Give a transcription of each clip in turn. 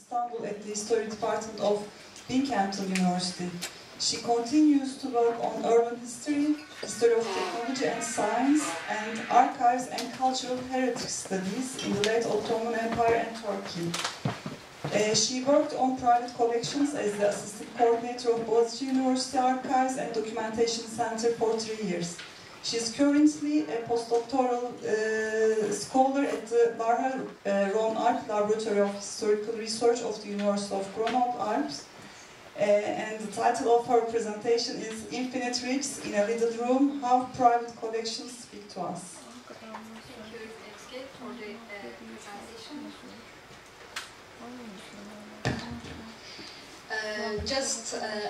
Istanbul at the History Department of Binghamton University. She continues to work on urban history, history of technology and science, and archives and cultural heritage studies in the late Ottoman Empire and Turkey. She worked on private collections as the assistant coordinator of Boğaziçi University Archives and Documentation Center for 3 years. She is currently a postdoctoral scholar at the LARHRA Rhône-Alpes Laboratory of Historical Research of the University of Grenoble, Alpes. And the title of her presentation is Infinite Reefs in a Little Room, How Private Collections Speak to Us. Thank you, Özge, for the presentation.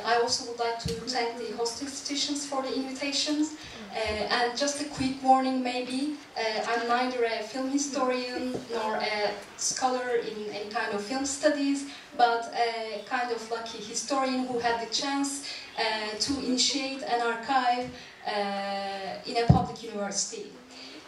I also would like to thank the host institutions for the invitations. And just a quick warning maybe, I'm neither a film historian nor a scholar in any kind of film studies, but a kind of lucky historian who had the chance to initiate an archive in a public university.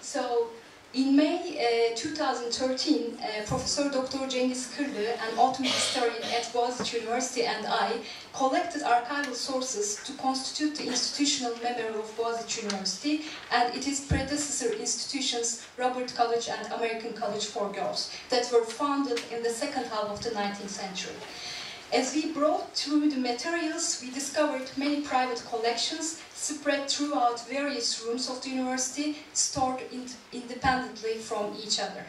So, in May 2013, Professor Dr. Cengiz Kırlı, an Ottoman historian at Boğaziçi University, and I collected archival sources to constitute the institutional memory of Boğaziçi University and its predecessor institutions, Robert College and American College for Girls, that were founded in the second half of the 19th century. As we brought through the materials, we discovered many private collections spread throughout various rooms of the university, stored independently from each other.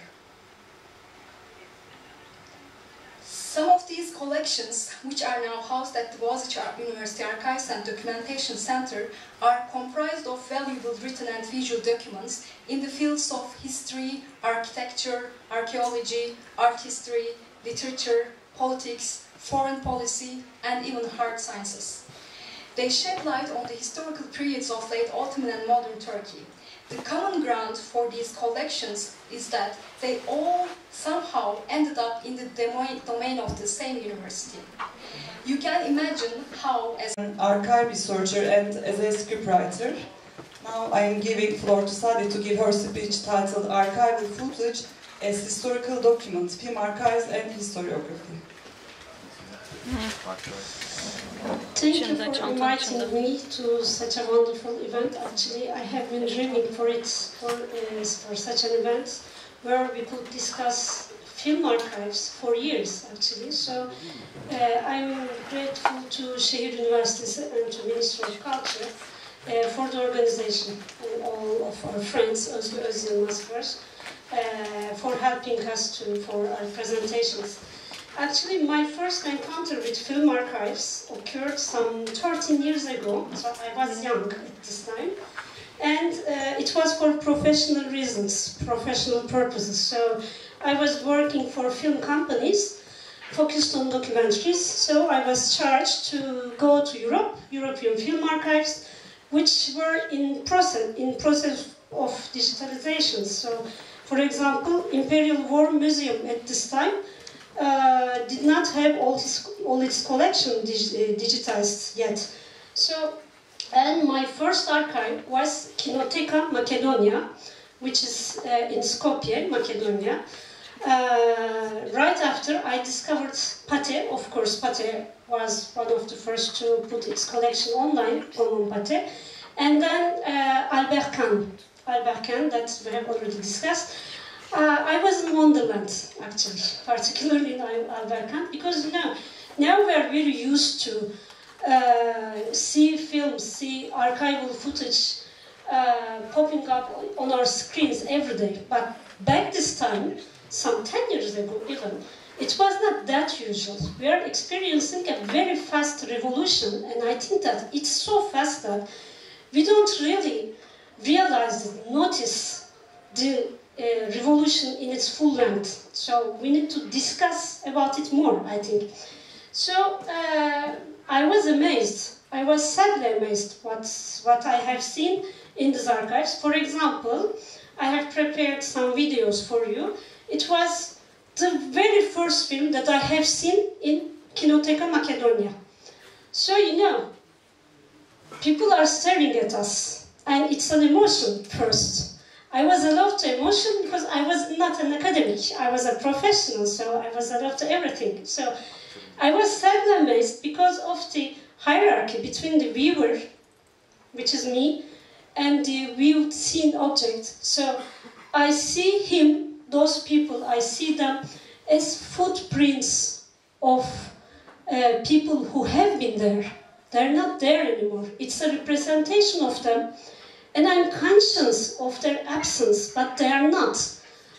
Some of these collections, which are now housed at the Boğaziçi University Archives and Documentation Center, are comprised of valuable written and visual documents in the fields of history, architecture, archaeology, art history, literature, politics, foreign policy, and even hard sciences. They shed light on the historical periods of late Ottoman and modern Turkey. The common ground for these collections is that they all somehow ended up in the domain of the same university. You can imagine how, as an archive researcher and as a scriptwriter, now I am giving floor to Saadet to give her speech titled Archival Footage as Historical Documents, Film Archives and Historiography. Thank you for inviting me to such a wonderful event. Actually, I have been dreaming for such an event where we could discuss film archives for years, actually. So I'm grateful to Şehir Universitesi and to Ministry of Culture for the organization and all of our friends, Özge, Özyılmaz first, for helping us for our presentations. Actually, my first encounter with film archives occurred some 13 years ago, so I was young at this time, and it was for professional reasons, professional purposes. So I was working for film companies focused on documentaries, so I was charged to go to European film archives, which were in process of digitalization. So, for example, Imperial War Museum at this time did not have all its collection digitized yet. So, and my first archive was Kinoteca Macedonia, which is in Skopje, Macedonia. Right after I discovered Pate, of course Pate was one of the first to put its collection online, Common Pate, and then Alpes that we have already discussed. I was in Wonderland, actually, particularly in Alpes, because now we're very used to see films, see archival footage popping up on our screens every day. But back this time, some 10 years ago even, it was not that usual. We are experiencing a very fast revolution, and I think that it's so fast that we don't really notice the revolution in its full length. So we need to discuss about it more, I think. So I was amazed. I was sadly amazed what I have seen in these archives. For example, I have prepared some videos for you. It was the very first film that I have seen in Kinoteca Macedonia. So, you know, people are staring at us, and it's an emotion first. I was allowed to emotion because I was not an academic. I was a professional, so I was allowed to everything. So I was sadly amazed because of the hierarchy between the viewer, which is me, and the viewed seen object. So I see him, those people, I see them as footprints of people who have been there. They're not there anymore. It's a representation of them. And I'm conscious of their absence, but they are not.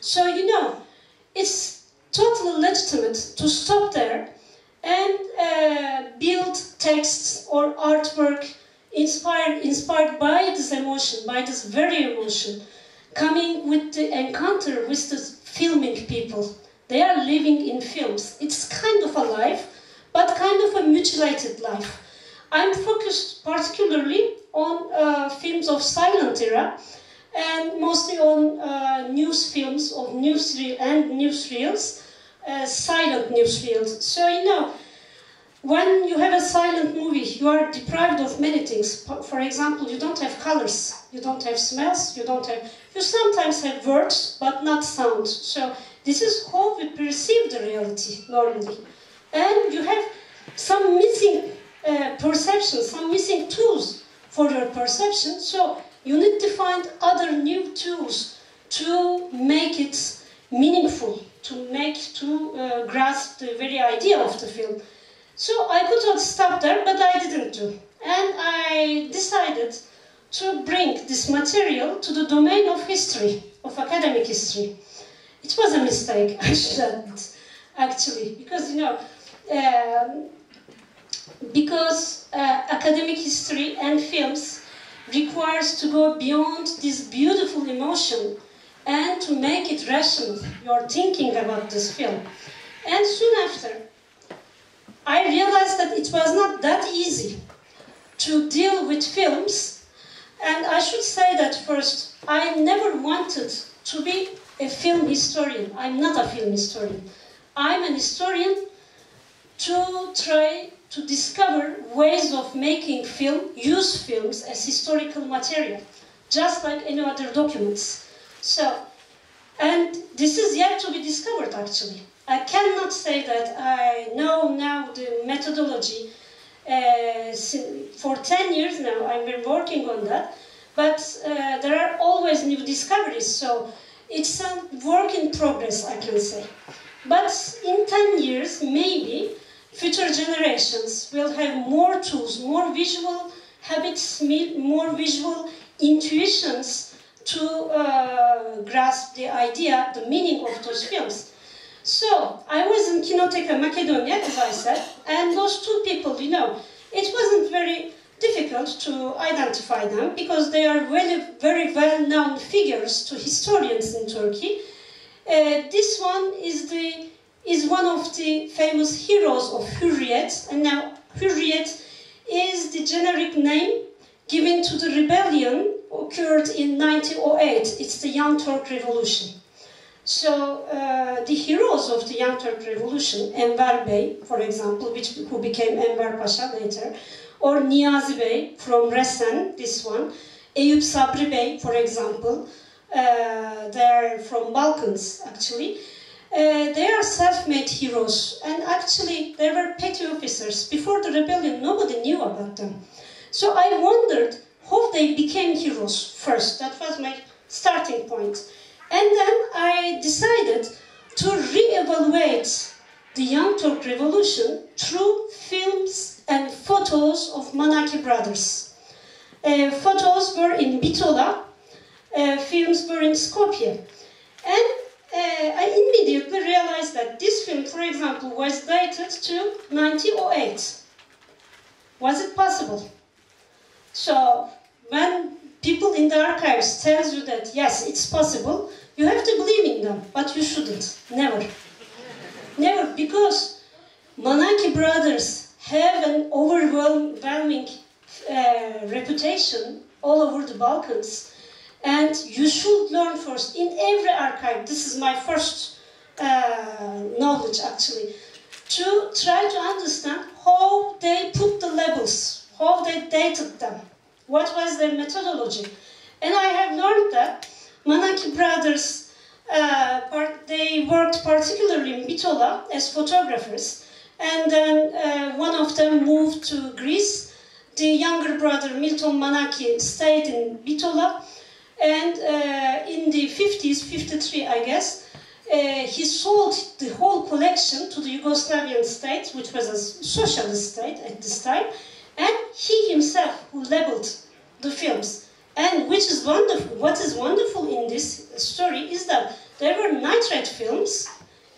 So, you know, it's totally legitimate to stop there and build texts or artwork inspired by this emotion, by this very emotion, coming with the encounter with the filming people. They are living in films. It's kind of a life, but kind of a mutilated life. I'm focused particularly on films of silent era and mostly on news films of newsreels, silent newsreels. So, you know, when you have a silent movie, you are deprived of many things. For example, you don't have colors, you don't have smells, you sometimes have words, but not sound. So this is how we perceive the reality normally. And you have some missing perception, some missing tools for your perception. So you need to find other new tools to make it meaningful, to grasp the very idea of the film. So I could have stopped there, but I didn't do. And I decided to bring this material to the domain of history, of academic history. It was a mistake, I should admit, actually, because, you know, academic history and films requires to go beyond this beautiful emotion and to make it rational. You're thinking about this film. And soon after, I realized that it was not that easy to deal with films. And I should say that first, I never wanted to be a film historian. I'm not a film historian. I'm an historian to try to discover ways of making use films as historical material, just like any other documents. So, and this is yet to be discovered, actually. I cannot say that I know now the methodology. For 10 years now, I've been working on that, but there are always new discoveries, so it's a work in progress, I can say. But in 10 years, maybe, future generations will have more tools, more visual habits, more visual intuitions to grasp the idea, the meaning of those films. So, I was in Kinoteca Macedonia, as I said, and those two people, you know, it wasn't very difficult to identify them because they are very well-known figures to historians in Turkey. This one is one of the famous heroes of Hürriyet, and now Hürriyet is the generic name given to the rebellion occurred in 1908. It's the Young Turk Revolution. So the heroes of the Young Turk Revolution, Enver Bey, for example, who became Enver Pasha later, or Niyazi Bey from Resen, this one, Eyüp Sabri Bey, for example, they're from Balkans, actually. They are self-made heroes, and actually they were petty officers. Before the rebellion, nobody knew about them. So I wondered how they became heroes first. That was my starting point. And then I decided to re-evaluate the Young Turk Revolution through films and photos of Manaki brothers. Photos were in Bitola, films were in Skopje. And I immediately realized that this film, for example, was dated to 1908. Was it possible? So when people in the archives tell you that, yes, it's possible, you have to believe in them, but you shouldn't. Never. Never, because Manaki brothers have an overwhelming reputation all over the Balkans. And you should learn first, in every archive, this is my first knowledge actually, to try to understand how they put the labels, how they dated them, what was their methodology. And I have learned that Manaki brothers, they worked particularly in Bitola as photographers, and then one of them moved to Greece. The younger brother, Milton Manaki, stayed in Bitola, and in the 50s, 53 I guess, he sold the whole collection to the Yugoslavian state, which was a socialist state at this time, and he himself who labeled the films. And which is wonderful, what is wonderful in this story is that there were nitrate films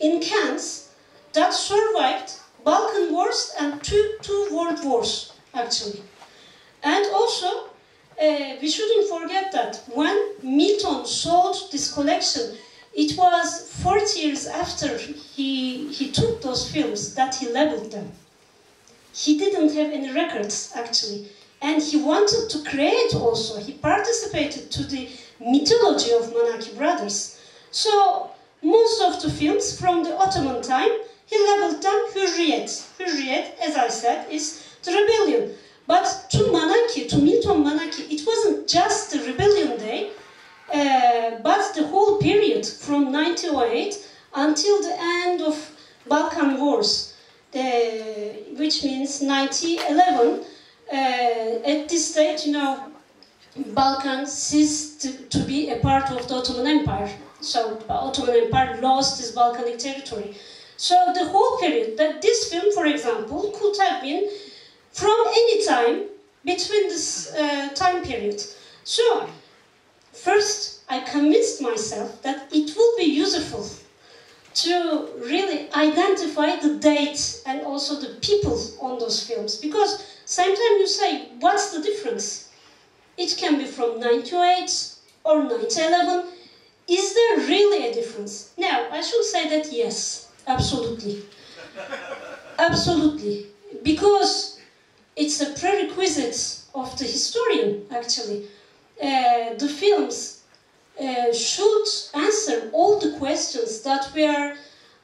in cans that survived Balkan Wars and two world wars, actually. And also, we shouldn't forget that when Milton sold this collection, it was 40 years after he took those films that he labeled them. He didn't have any records, actually. And he wanted to create also, he participated to the mythology of Manaki brothers. So, most of the films from the Ottoman time, he labeled them Hürriyet. Hürriyet, as I said, is the rebellion. But to Manaki, to Milton Manaki, it wasn't just the rebellion day, but the whole period from 1908 until the end of Balkan Wars, which means 1911. At this stage, you know, Balkan ceased to be a part of the Ottoman Empire. So the Ottoman Empire lost its Balkanic territory. So the whole period, that this film, for example, could have been from any time between this time period. So first, I convinced myself that it would be useful to really identify the date and also the people on those films, because sometimes you say, what's the difference? It can be from 1908 or 1911. Is there really a difference? Now, I should say that yes, absolutely. Absolutely. Because it's a prerequisite of the historian, actually. The films should answer all the questions that were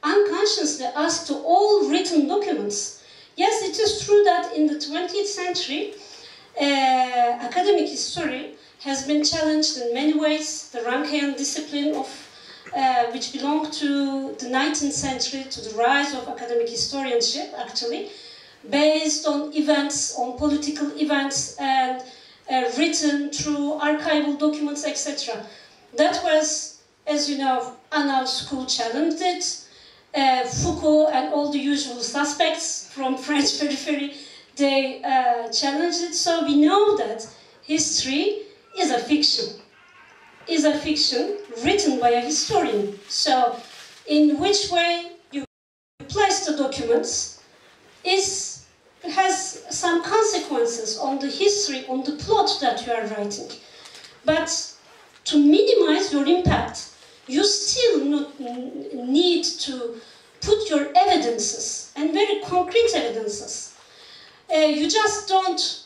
unconsciously asked to all written documents. Yes, it is true that in the 20th century, academic history has been challenged in many ways. The Rankian discipline of which belonged to the 19th century, to the rise of academic historianship, actually, based on events, on political events, and written through archival documents, etc. That was, as you know, Annales School challenged it. Foucault and all the usual suspects from French periphery, they challenged it. So we know that history is a fiction written by a historian. So in which way you place the documents has some consequences on the history, on the plot that you are writing. But to minimize your impact, you still need to put your evidences, and very concrete evidences. You just don't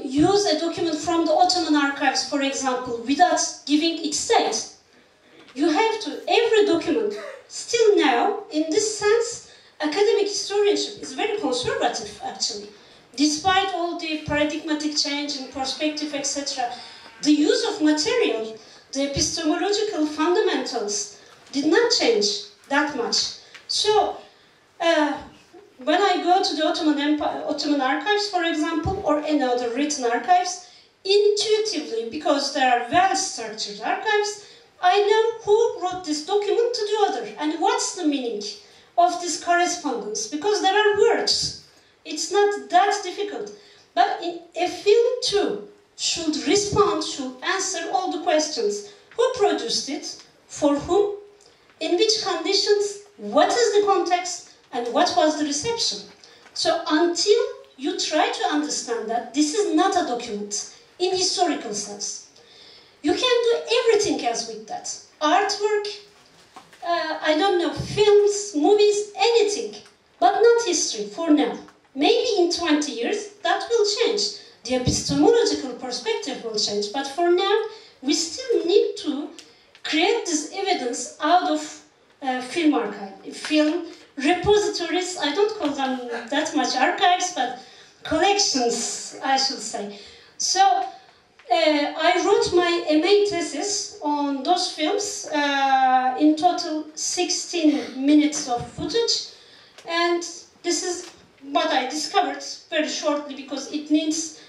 use a document from the Ottoman archives, for example, without giving its date. You have to, every document, still now, in this sense, academic historianship is very conservative, actually. Despite all the paradigmatic change in perspective, etc., the use of material, the epistemological fundamentals did not change that much. So, when I go to the Ottoman archives, for example, or any other written archives, intuitively, because they are well-structured archives, I know who wrote this document to the other, and what's the meaning of this correspondence, because there are words. It's not that difficult. But in a film too should respond, should answer all the questions. Who produced it? For whom? In which conditions? What is the context? And what was the reception? So until you try to understand that this is not a document in historical sense, you can do everything else with that. Artwork, I don't know, films, movies, anything, but not history for now. Maybe in 20 years that will change. The epistemological perspective will change, but for now we still need to create this evidence out of film archive, film repositories. I don't call them that much archives, but collections, I should say. So I wrote my MA thesis on those films, in total 16 minutes of footage, and this is what I discovered very shortly because it needs,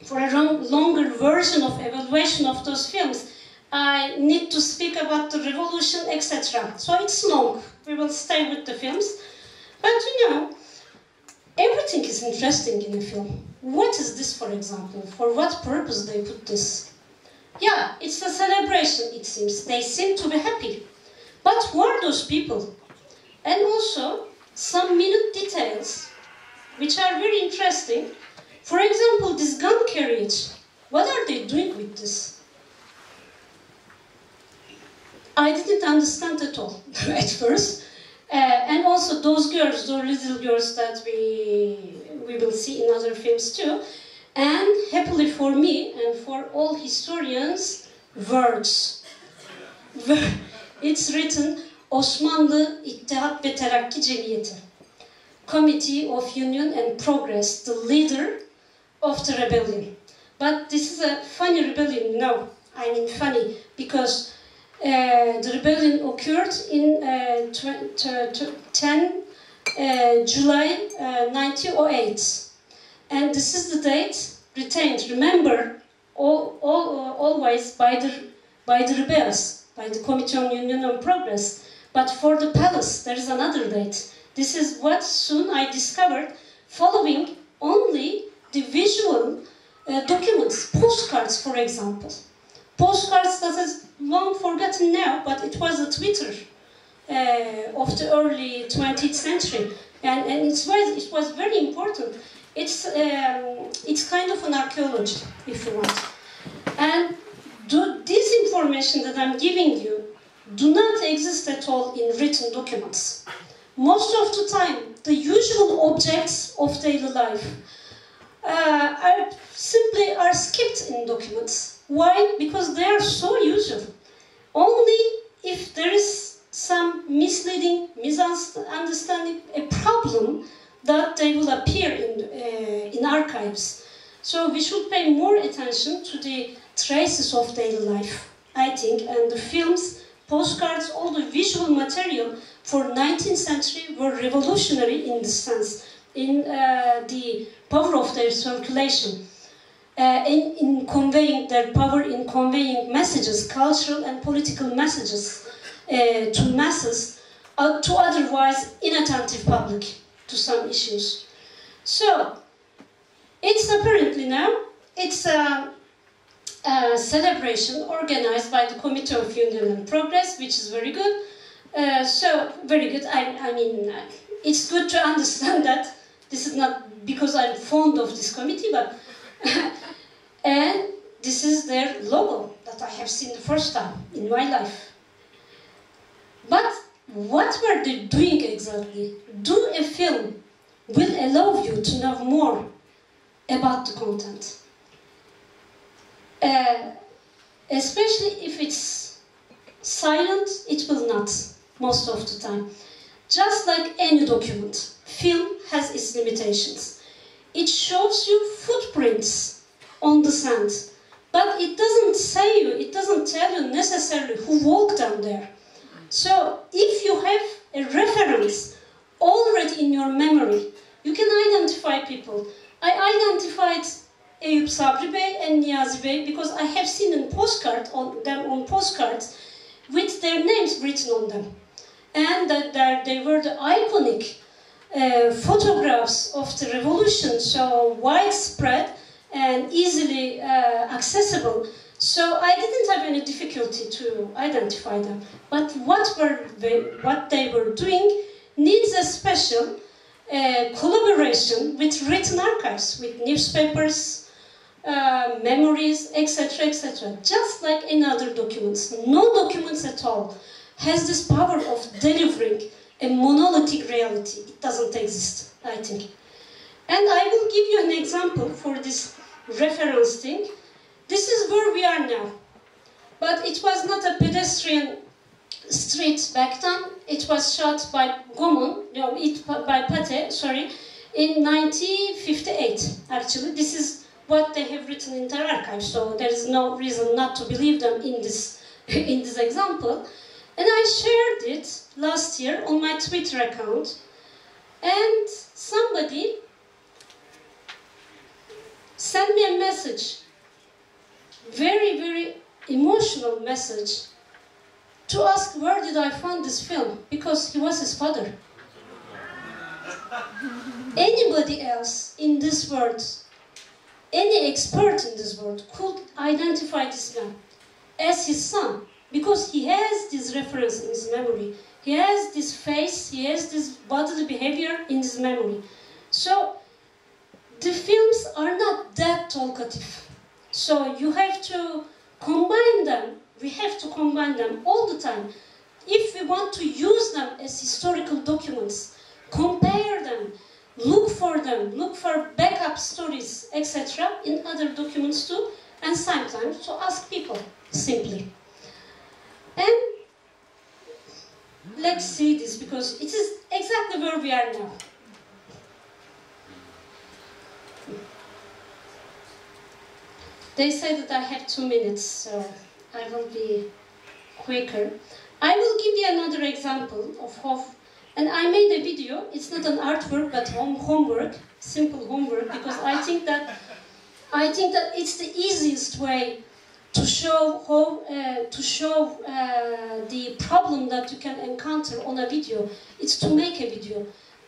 for a longer version of evaluation of those films, I need to speak about the revolution, etc. So it's long, we will stay with the films, but you know, everything is interesting in a film. What is this, for example? For what purpose they put this? Yeah, it's a celebration, it seems. They seem to be happy. But who are those people? And also, some minute details, which are very interesting. For example, this gun carriage. What are they doing with this? I didn't understand at all at first. And also those girls, those little girls that we will see in other films too. And happily for me and for all historians, words. It's written Osmanlı İttihat ve Terakki Cemiyeti, Committee of Union and Progress, the leader of the rebellion. But this is a funny rebellion, no, I mean funny, because the rebellion occurred in 10 July 1908. And this is the date retained, remember, always by the rebels, by the Committee on Union and Progress. But for the palace, there is another date. This is what soon I discovered, following only the visual documents, postcards, for example. Postcards that is long forgotten now, but it was a Twitter of the early 20th century. And it was very important. It's kind of an archaeology, if you want. And this information that I'm giving you do not exist at all in written documents. Most of the time, the usual objects of daily life simply are skipped in documents. Why? Because they are so usual. Only if there is some misleading, misunderstanding, a problem, that they will appear in archives. So we should pay more attention to the traces of daily life, I think, and the films, postcards, all the visual material for 19th century were revolutionary in this sense, in the power of their circulation, in conveying their power, in conveying messages, cultural and political messages to masses, to otherwise inattentive public to some issues. So, it's apparently now, it's a celebration organized by the Committee of Union and Progress, which is very good. So, very good. I mean, it's good to understand that this is not because I'm fond of this committee, but and this is their logo that I have seen the first time in my life. But what were they doing exactly? Do a film will allow you to know more about the content. Especially if it's silent, it will not, most of the time. Just like any document, film has its limitations. It shows you footprints on the sand, but it doesn't tell you necessarily who walked down there. So if you have a reference already in your memory, you can identify people. I identified Eyüp Sabri Bey and Niyazi Bey because I have seen them on postcards with their names written on them. And that they were the iconic photographs of the revolution, so widespread and easily accessible. So I didn't have any difficulty to identify them. But what they were doing needs a special collaboration with written archives, with newspapers, memories, etc., etc. Just like in other documents. No documents at all has this power of delivering a monolithic reality. It doesn't exist, I think. And I will give you an example for this reference thing. This is where we are now. But it was not a pedestrian street back then. It was shot by by Pate, sorry, in 1958, actually. This is what they have written in their archive. So there is no reason not to believe them in this, in this example. And I shared it last year on my Twitter account. And somebody sent me a message, very, very emotional message, to ask where did I find this film, because he was his father. Anybody else in this world, any expert in this world could identify this man as his son, because he has this reference in his memory. He has this face, he has this bodily behavior in his memory. So the films are not that talkative. So you have to combine them. We have to combine them all the time. If we want to use them as historical documents, compare them, look for backup stories, etc. in other documents too, and sometimes to ask people, simply. And let's see this, because it is exactly where we are now. They say that I have 2 minutes, so I will be quicker. I will give you another example of how, and I made a video. It's not an artwork, but homework, simple homework, because I think that it's the easiest way to show how the problem that you can encounter on a video. It's to make a video.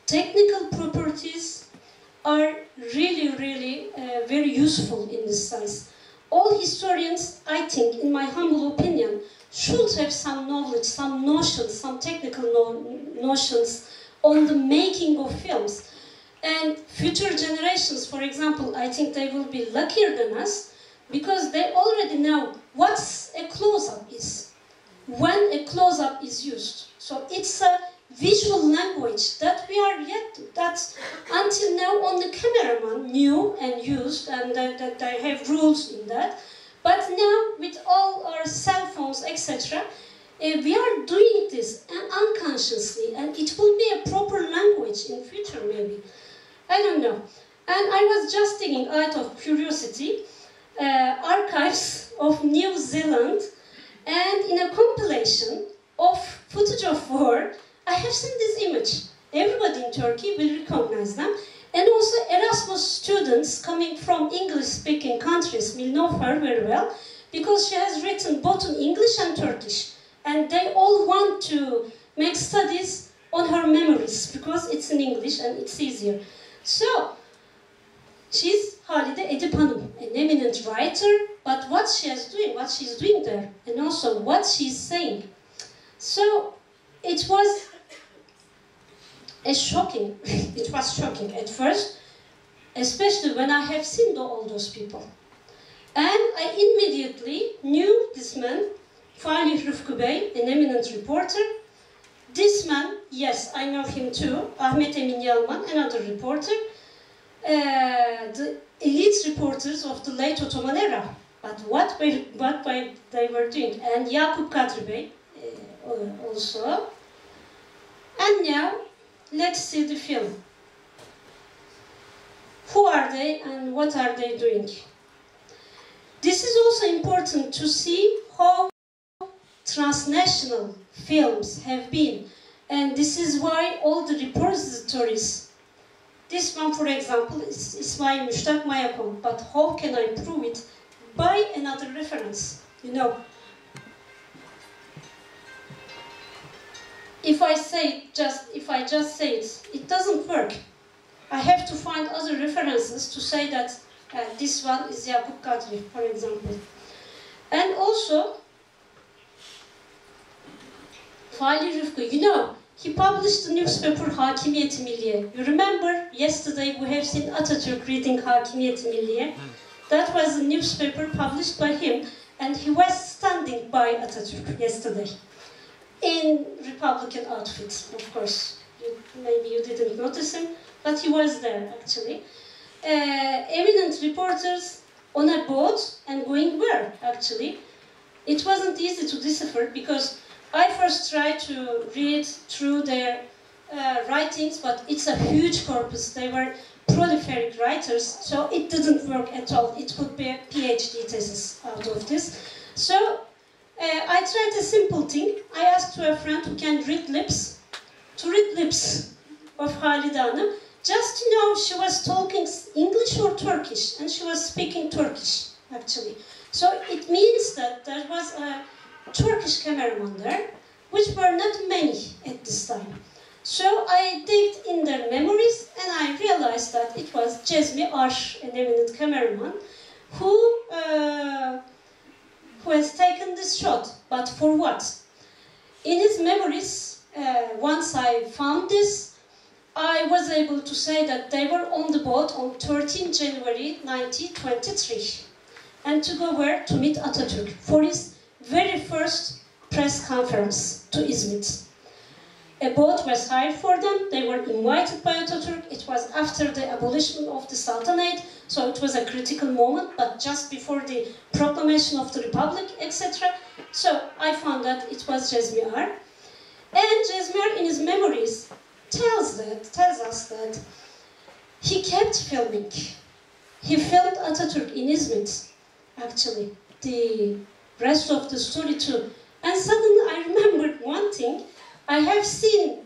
Technical properties are really, really very useful in this sense. All historians, I think, in my humble opinion, should have some knowledge, some notions, some technical notions on the making of films. And future generations, for example, I think they will be luckier than us, because they already know what a close-up is, when a close-up is used. So it's a visual language that we are yet, that until now only cameraman knew and used, and that they have rules in that. But now, with all our cell phones, etc., we are doing this unconsciously, and it will be a proper language in future, maybe. I don't know. And I was just digging out of curiosity archives of New Zealand, and in a compilation of footage of war, I have seen this image. Everybody in Turkey will recognize them. And also Erasmus students coming from English-speaking countries will know her very well, because she has written both in English and Turkish. And they all want to make studies on her memories, because it's in English and it's easier. So, she's Halide Edip Hanım, an eminent writer, but what she's doing there, and also what she's saying. So, it was shocking. It was shocking at first, especially when I have seen all those people. And I immediately knew this man, Falih Rıfkı Bey, an eminent reporter. This man, yes, I know him too, Ahmet Emin Yalman, another reporter. The elite reporters of the late Ottoman era. But what they were doing. And Yakup Kadri Bey also. And now, let's see the film. Who are they and what are they doing? This is also important to see how transnational films have been. And this is why all the repositories, this one, for example, is İsmail Müştak Mayakon. But how can I prove it? By another reference, you know. If I just say it, it doesn't work. I have to find other references to say that this one is Yakup Kadri, for example. And also, Falih Rıfkı, you know, he published the newspaper Hakimiyet-i Milliye. You remember, yesterday we have seen Atatürk reading Hakimiyet-i Milliye. That was a newspaper published by him, and he was standing by Atatürk yesterday. In Republican outfits, of course. Maybe you didn't notice him, but he was there, actually. Eminent reporters on a boat, and going where, actually? It wasn't easy to decipher, because I first tried to read through their writings, but it's a huge corpus. They were prolific writers, so it didn't work at all. It could be a PhD thesis out of this. So I tried a simple thing. I asked to a friend who can read lips, to read lips of Halide Hanım, just to know if she was talking English or Turkish, and she was speaking Turkish, actually. So it means that there was a Turkish cameraman there, which were not many at this time. So I digged in their memories, and I realized that it was Cezmi Ar, an eminent cameraman, who has taken this shot. But for what? In his memories, once I found this, I was able to say that they were on the boat on 13 January 1923, and to go where? To meet Atatürk for his very first press conference to İzmir. A boat was hired for them. They were invited by Atatürk. It was after the abolition of the Sultanate, so it was a critical moment, but just before the proclamation of the Republic, etc. So I found that it was Cezmi Ar. And Cezmi Ar, in his memories, tells us that he kept filming. He filmed Atatürk in İzmir, actually. The rest of the story too. And suddenly I remembered one thing. I have seen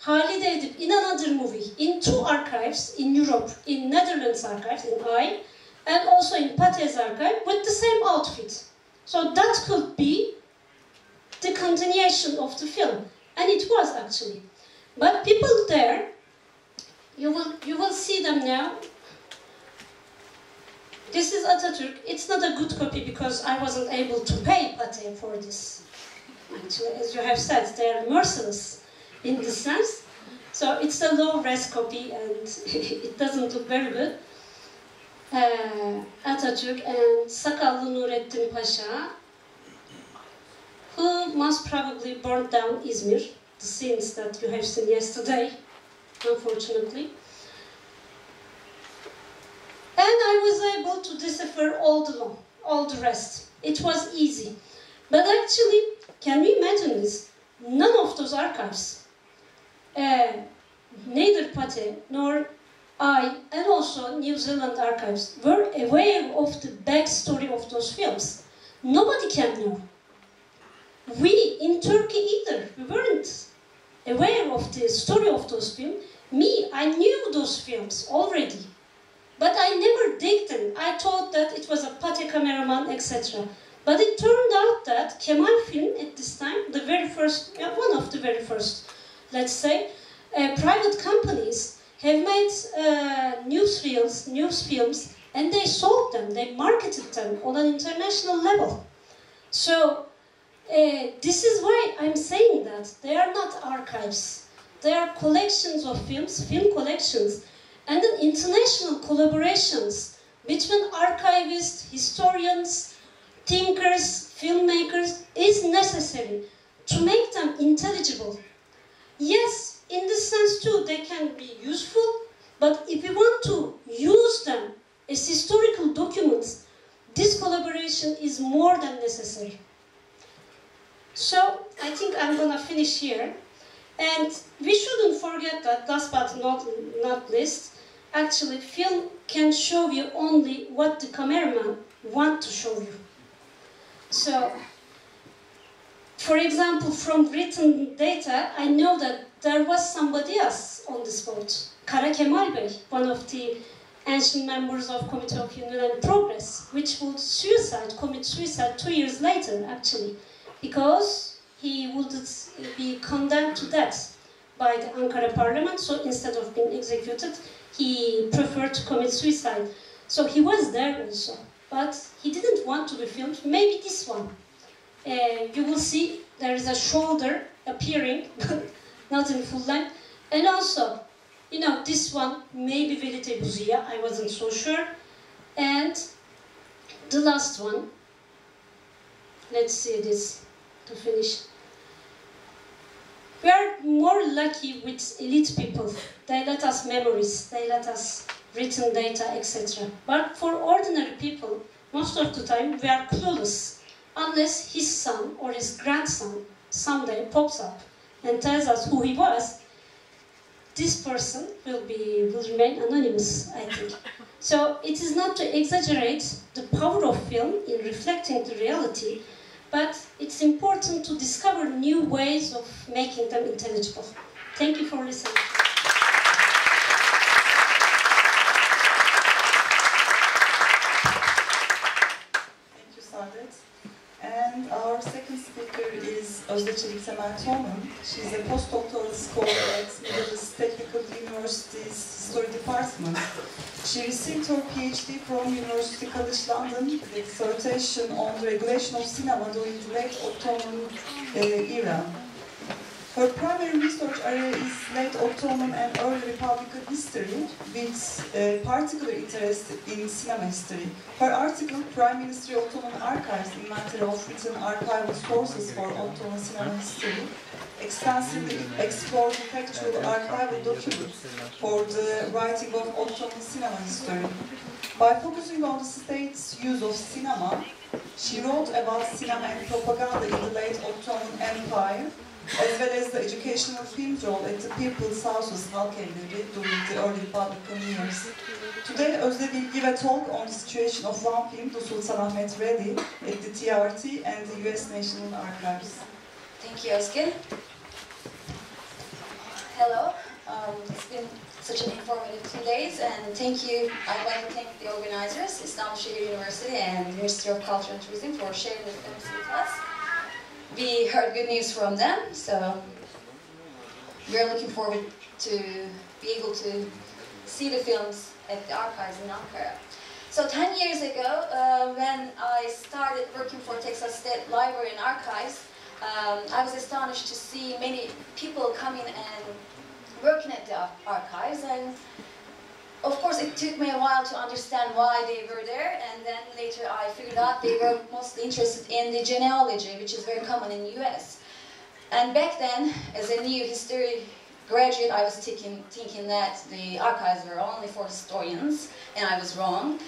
Halide Edip in another movie, in 2 archives in Europe, in Netherlands archives, in I, and also in Pathé's archive, with the same outfit. So that could be the continuation of the film. And it was actually. But people there, you will see them now. This is Atatürk. It's not a good copy because I wasn't able to pay Pathé for this. Actually, as you have said, they are merciless in this sense. So it's a low-res copy and it doesn't look very good. Atatürk and Sakallı Nurettin Pasha, who must probably burn down İzmir, the scenes that you have seen yesterday, unfortunately. And I was able to decipher all the rest. It was easy. But actually, can we imagine this? None of those archives, neither Pathé nor I, and also New Zealand archives, were aware of the backstory of those films. Nobody can know. We in Turkey either, we weren't aware of the story of those films. Me, I knew those films already. But I never digged them. I thought that it was a Pathé cameraman, etc. But it turned out that Kemal Film at this time, the very first, one of the very first, let's say, private companies have made newsreels, news films, and they sold them, they marketed them on an international level. So this is why I'm saying that they are not archives. They are collections of films, film collections, and then international collaborations between archivists, historians, thinkers, filmmakers is necessary to make them intelligible. Yes, in this sense too, they can be useful, but if we want to use them as historical documents, this collaboration is more than necessary. So, I think I'm gonna finish here. And we shouldn't forget that, last but not least, actually, film can show you only what the cameraman wants to show you. So, for example, from written data, I know that there was somebody else on this boat. Kara Kemal Bey, one of the ancient members of Committee of Union and Progress, which would commit suicide 2 years later, actually, because he would be condemned to death by the Ankara Parliament, so instead of being executed, he preferred to commit suicide. So he was there also. But he didn't want to be filmed. Maybe this one. You will see there is a shoulder appearing, but not in full length. And also, you know, this one, maybe Velite Buziya, I wasn't so sure. And the last one, let's see this to finish. We are more lucky with elite people. They let us memories, they let us written data, etc. But for ordinary people, most of the time we are clueless, unless his son or his grandson someday pops up and tells us who he was. this person will remain anonymous, I think. So it is not to exaggerate the power of film in reflecting the reality, but it's important to discover new ways of making them intelligible. Thank you for listening. Thank you, Saadet. And our second speaker is Özde Çeliktemel-Thomen. She's a postdoctoral scholar at Middlesex Technical University's History Department. She received her PhD from University College London with dissertation on the regulation of cinema during the late Ottoman era. Her primary research area is late Ottoman and early Republican history, with particular interest in cinema history. Her article, Prime Ministry Ottoman Archives, Inventory of Written Archival Sources for Ottoman Cinema History, extensively explored the factual archival documents for the writing of Ottoman cinema history. By focusing on the state's use of cinema, she wrote about cinema and propaganda in the late Ottoman Empire, as well as the educational film role at the People's Houses Halk Evleri during the early Republican years. Today, Özde will give a talk on the situation of one film, the Sultanahmet Rally, at the TRT and the US National Archives. Thank you, Özge. Hello. It's been such an informative 2 days, and thank you. I'd like to thank the organizers, İstanbul Şehir University and University of Culture and Tourism, for sharing the films with us. We heard good news from them, so we're looking forward to be able to see the films at the archives in Ankara. So 10 years ago, when I started working for Texas State Library and Archives, I was astonished to see many people coming and working at the archives, and of course it took me a while to understand why they were there, and then later I figured out they were mostly interested in the genealogy, which is very common in the US. And back then, as a new history graduate, I was thinking that the archives were only for historians, and I was wrong.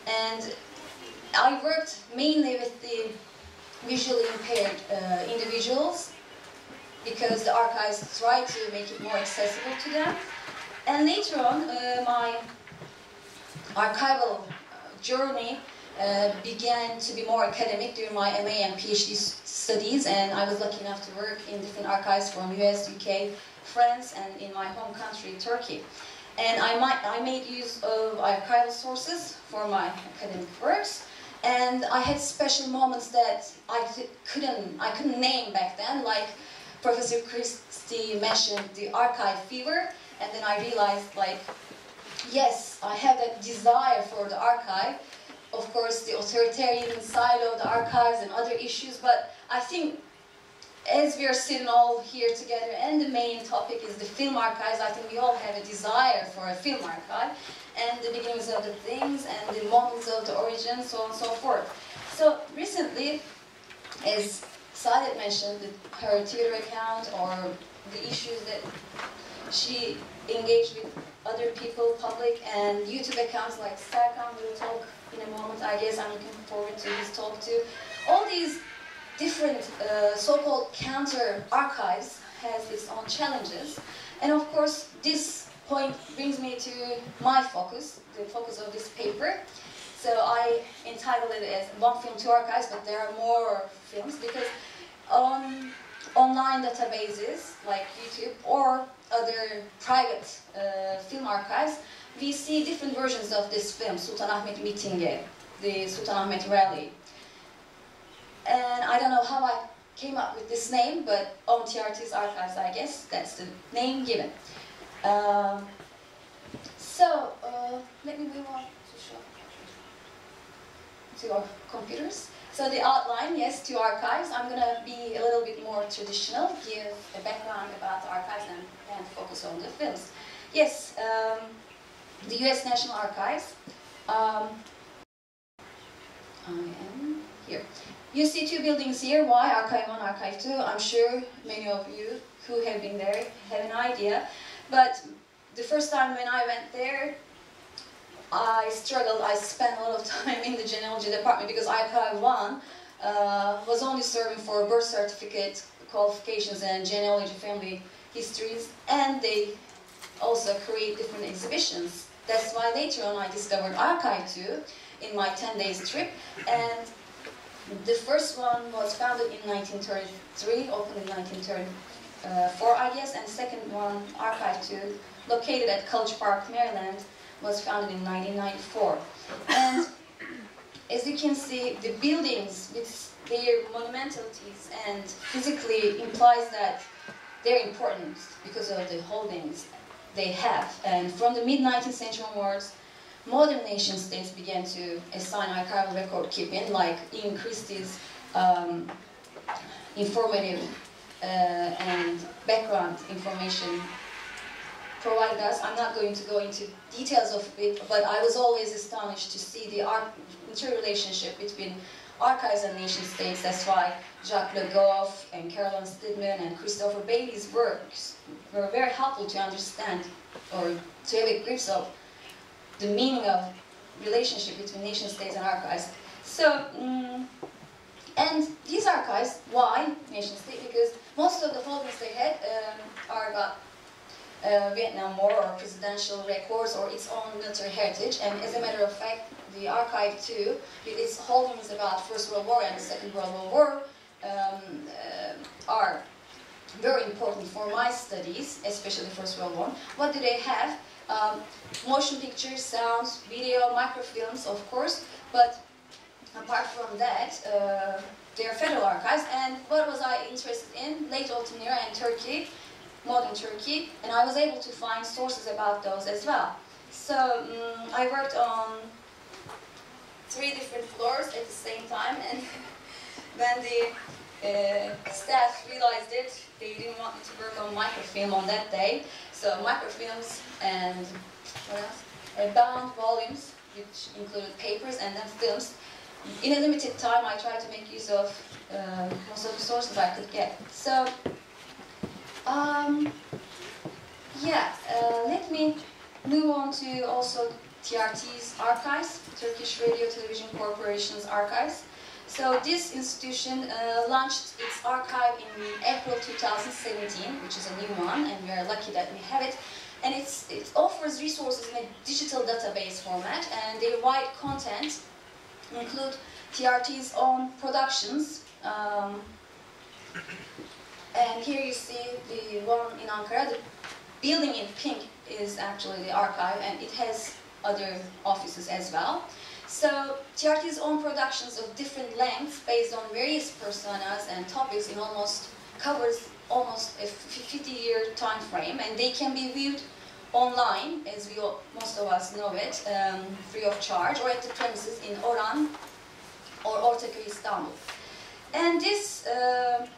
And I worked mainly with the visually impaired individuals, because the archives tried to make it more accessible to them. And later on, my archival journey began to be more academic during my MA and PhD studies, and I was lucky enough to work in different archives from US, UK, France, and in my home country, Turkey. And I made use of archival sources for my academic works, and I had special moments that I couldn't name back then, like Professor Christie mentioned the archive fever, and then I realized, like, yes, I have that desire for the archive. Of course, the authoritarian side of the archives and other issues, but I think as we are sitting all here together and the main topic is the film archives, I think we all have a desire for a film archive and the beginnings of the things and the moments of the origin, so on and so forth. So recently, as Saadet mentioned, her Twitter account or the issues that she engaged with other people, public, and YouTube accounts like Serkan will talk in a moment, I guess. I'm looking forward to his talk too. All these different so-called counter archives has its own challenges. And of course, this point brings me to my focus, the focus of this paper. So I entitled it as One Film, Two Archives, but there are more films because on online databases like YouTube or other private film archives, we see different versions of this film, Sultanahmet Mitingi, the Sultanahmet Rally. And I don't know how I came up with this name, but on TRT's archives, I guess, that's the name given. Let me move on to our computers. So the outline, yes, to archives. I'm going to be a little bit more traditional, give a background about the archives and then focus on the films. Yes, the US National Archives. I am here. You see two buildings here. Why Archive 1, Archive 2? I'm sure many of you who have been there have an idea. But the first time when I went there, I struggled. I spent a lot of time in the genealogy department because Archive 1 was only serving for birth certificate qualifications and genealogy family histories, and they also create different exhibitions. That's why later on I discovered Archive too in my 10 days trip. And the first one was founded in 1933, opened in 1934, I guess, and the second one, Archive 2, located at College Park, Maryland, was founded in 1994. And as you can see, the buildings with their monumentalities and physically implies that they're important because of the holdings they have. And from the mid-19th century onwards, modern nation states began to assign archival record keeping, like Ian Christie's informative and background information provided us. I'm not going to go into details of it, but I was always astonished to see the interrelationship between archives and nation states. That's why Jacques Le Goff and Caroline Stidman and Christopher Bailey's works were very helpful to understand or to have a grasp of the meaning of relationship between nation states and archives. So, and these archives, why nation state? Because most of the holdings they had are about Vietnam War or presidential records or its own military heritage. And as a matter of fact, the archive too, with its holdings about First World War and the Second World War, are very important for my studies, especially First World War. What do they have? Motion pictures, sounds, video, microfilms, of course, but apart from that, they are federal archives. And what was I interested in? Late Ottoman era and Turkey, modern Turkey, and I was able to find sources about those as well. So I worked on 3 different floors at the same time, and when the staff realized it, they didn't want me to work on microfilm on that day. So microfilms and what else? Bound volumes, which included papers and then films. In a limited time, I tried to make use of most of the sources I could get. So, let me move on to also TRT's archives, Turkish Radio Television Corporation's archives. So this institution launched its archive in April 2017, which is a new one, and we are lucky that we have it. And it offers resources in a digital database format, and their wide content include TRT's own productions. And here you see the one in Ankara. The building in pink is actually the archive, and it has other offices as well. So TRT's own productions of different lengths based on various personas and topics covers almost a 50-year time frame, and they can be viewed online, as most of us know it, free of charge, or at the premises in Oran or Ortaköy, Istanbul. And this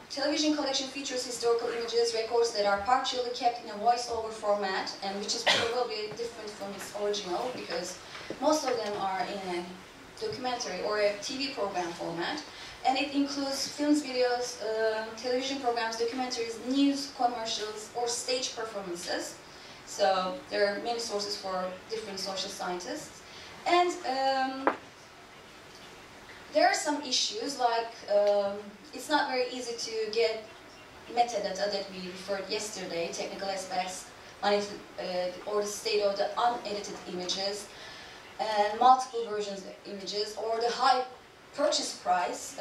television collection features historical images, records that are partially kept in a voice-over format, and which is probably different from its original, because most of them are in a documentary or a TV program format. And it includes films, videos, television programs, documentaries, news, commercials, or stage performances. So there are many sources for different social scientists. And there are some issues, like it's not very easy to get metadata that we referred yesterday, technical aspects, or the state of the unedited images, and multiple versions of images, or the high purchase price.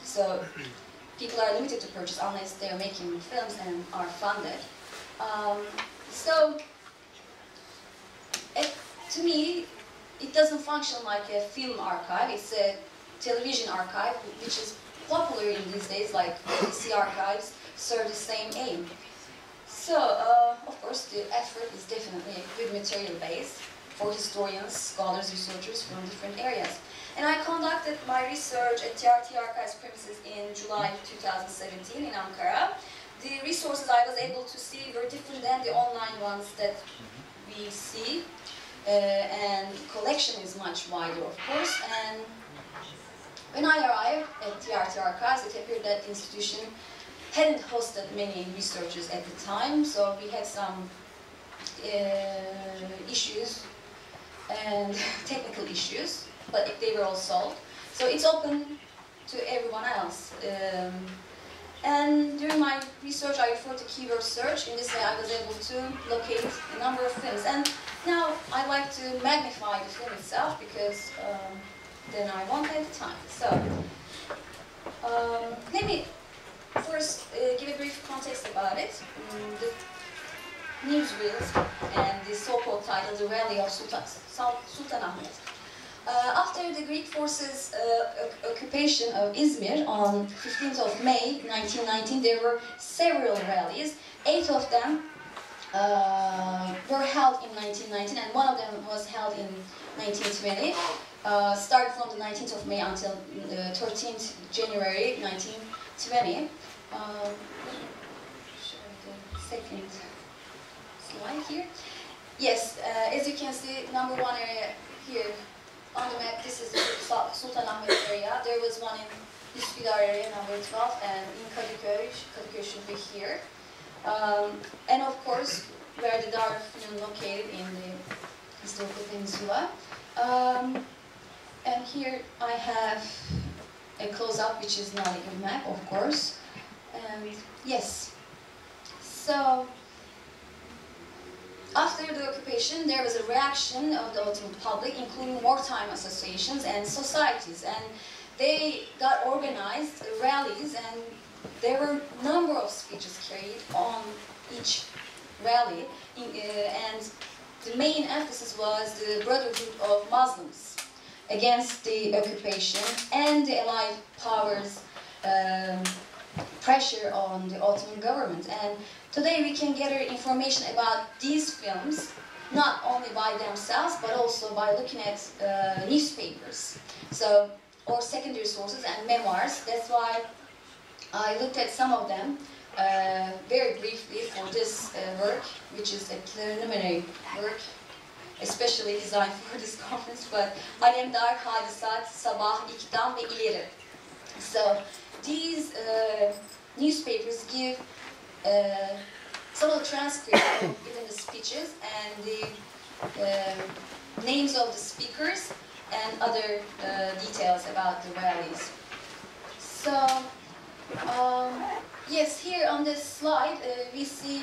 So people are limited to purchase unless they are making films and are funded. To me, it doesn't function like a film archive. It's a television archive, which is popular in these days, like BBC archives serve the same aim. So, of course, the effort is definitely a good material base for historians, scholars, researchers from different areas. And I conducted my research at TRT Archives premises in July 2017 in Ankara. The resources I was able to see were different than the online ones that we see. And collection is much wider, of course. And when I arrived at TRT Archives, it appeared that the institution hadn't hosted many researchers at the time, so we had some issues and technical issues, but they were all solved. So it's open to everyone else. And during my research, I referred to keyword search. In this way, I was able to locate a number of films. And now I like to magnify the film itself because then I won't have time. So let me first give a brief context about it. The newsreels and the so-called title, The Rally of Sultanahmet. After the Greek forces' occupation of İzmir on 15th of May 1919, there were several rallies. 8 of them were held in 1919, and one of them was held in 1920. Started from the 19th of May until 13th January 1920. Show the second slide here. Yes, as you can see, number 1 area here on the map, this is the Sultanahmet area. There was one in Üsküdar area, number 12, and in Kadıköy should be here. And of course, where the Darfur located in the historical peninsula. And here I have a close-up, which is not a map, of course. And yes, so after the occupation, there was a reaction of the Ottoman public, including wartime associations and societies, and they got organized rallies, and there were a number of speeches carried on each rally, and the main emphasis was the brotherhood of Muslims against the occupation and the Allied powers' pressure on the Ottoman government. And today we can gather information about these films, not only by themselves, but also by looking at newspapers, or secondary sources and memoirs. That's why I looked at some of them very briefly for this work, which is a preliminary work, especially designed for this conference, but Alemdar, Hadisat, Sabah, İkdam ve İleri. So these newspapers give some of the transcripts of even the speeches and the names of the speakers and other details about the rallies. So, yes, here on this slide we see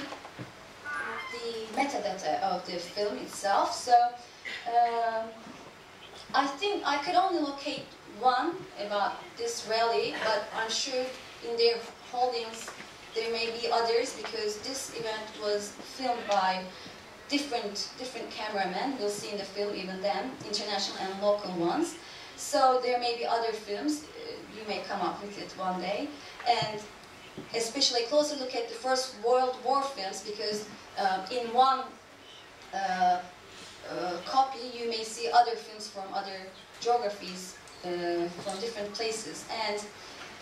the metadata of the film itself. So, I think I could only locate one about this rally, but I'm sure in their holdings there may be others, because this event was filmed by different cameramen. We'll see in the film even then, international and local ones. So there may be other films. You may come up with it one day. And especially a closer look at the First World War films, because in one copy you may see other films from other geographies, from different places. And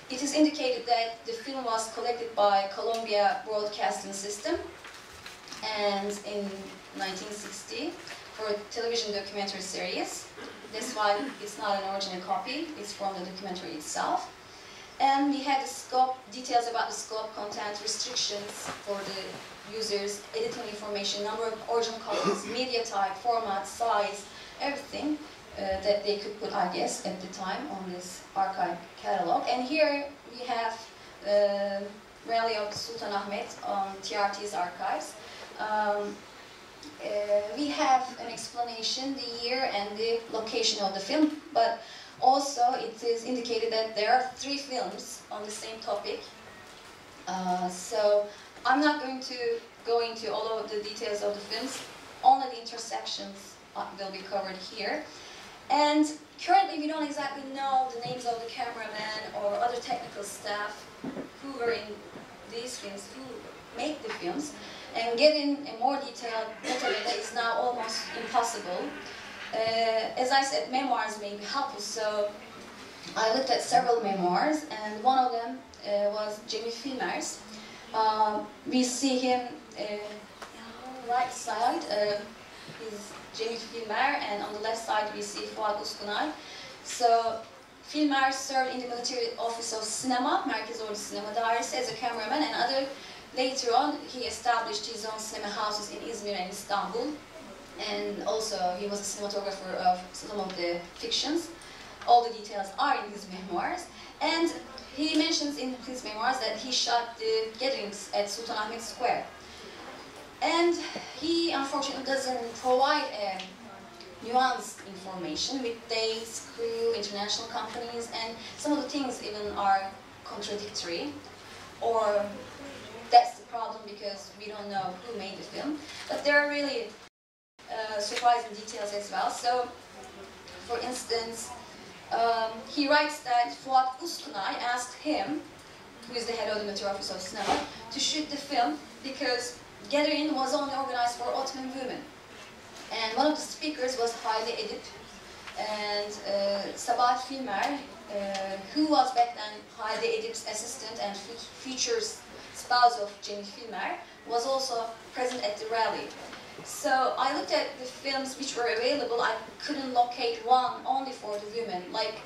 it is indicated that the film was collected by Columbia Broadcasting System, and in 1960 for a television documentary series. That's why it's not an original copy, it's from the documentary itself. And we had the scope, details about the scope, content, restrictions for the users, editing information, number of original copies, media type, format, size, everything that they could put, I guess, at the time on this archive catalog. And here we have Rally of Sultanahmet on TRT's archives. We have an explanation, the year and the location of the film, but also it is indicated that there are 3 films on the same topic. So I'm not going to go into all of the details of the films, only the intersections will be covered here. And currently we don't exactly know the names of the cameramen or other technical staff who were in these films, who make the films. And getting a more detailed metadata is now almost impossible. As I said, memoirs may be helpful, so I looked at several memoirs, and one of them was Cemil Filmer's. We see him right side is Cemil Filmer, and on the left side we see Fuat Uskunay. So Filmer served in the military office of Sinema, Merkez Ordu Sinema Dairesi, as a cameraman, and later on he established his own cinema houses in İzmir and İstanbul. And also he was a cinematographer of some of the fictions. All the details are in his memoirs. And he mentions in his memoirs that he shot the gatherings at Sultanahmet Square. And he unfortunately doesn't provide nuanced information with dates, crew, international companies, and some of the things even are contradictory. Or that's the problem because we don't know who made the film. But there are really surprising details as well. So, for instance, he writes that Fuat Uskunay asked him, who is the head of the Material Office of Cinema, to shoot the film because gathering was only organized for Ottoman women. And one of the speakers was Haydi Edip, and Sabahat Filmer, who was back then Haydi Edip's assistant and future spouse of Cemil Filmer, was also present at the rally. So I looked at the films which were available. I couldn't locate one only for the women, like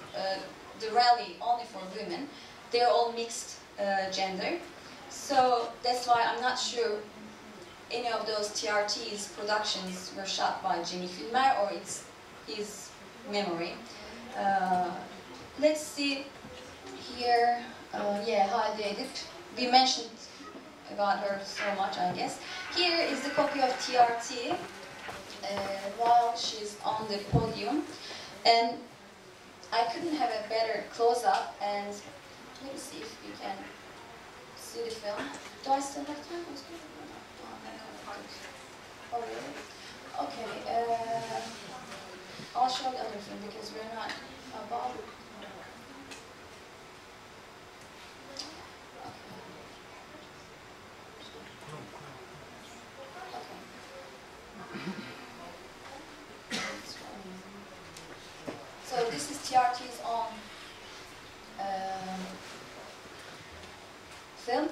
the rally only for women. They're all mixed gender. So that's why I'm not sure any of those TRT's productions were shot by Cemil Filmer or it's his memory. Let's see here. Yeah, Haydi Edip. We mentioned about her so much, I guess. Here is the copy of TRT while she's on the podium, and I couldn't have a better close-up. And let me see if we can see the film. Do I still have time? Oh really? Okay. I'll show the other film because we're not about. So this is TRT's own film.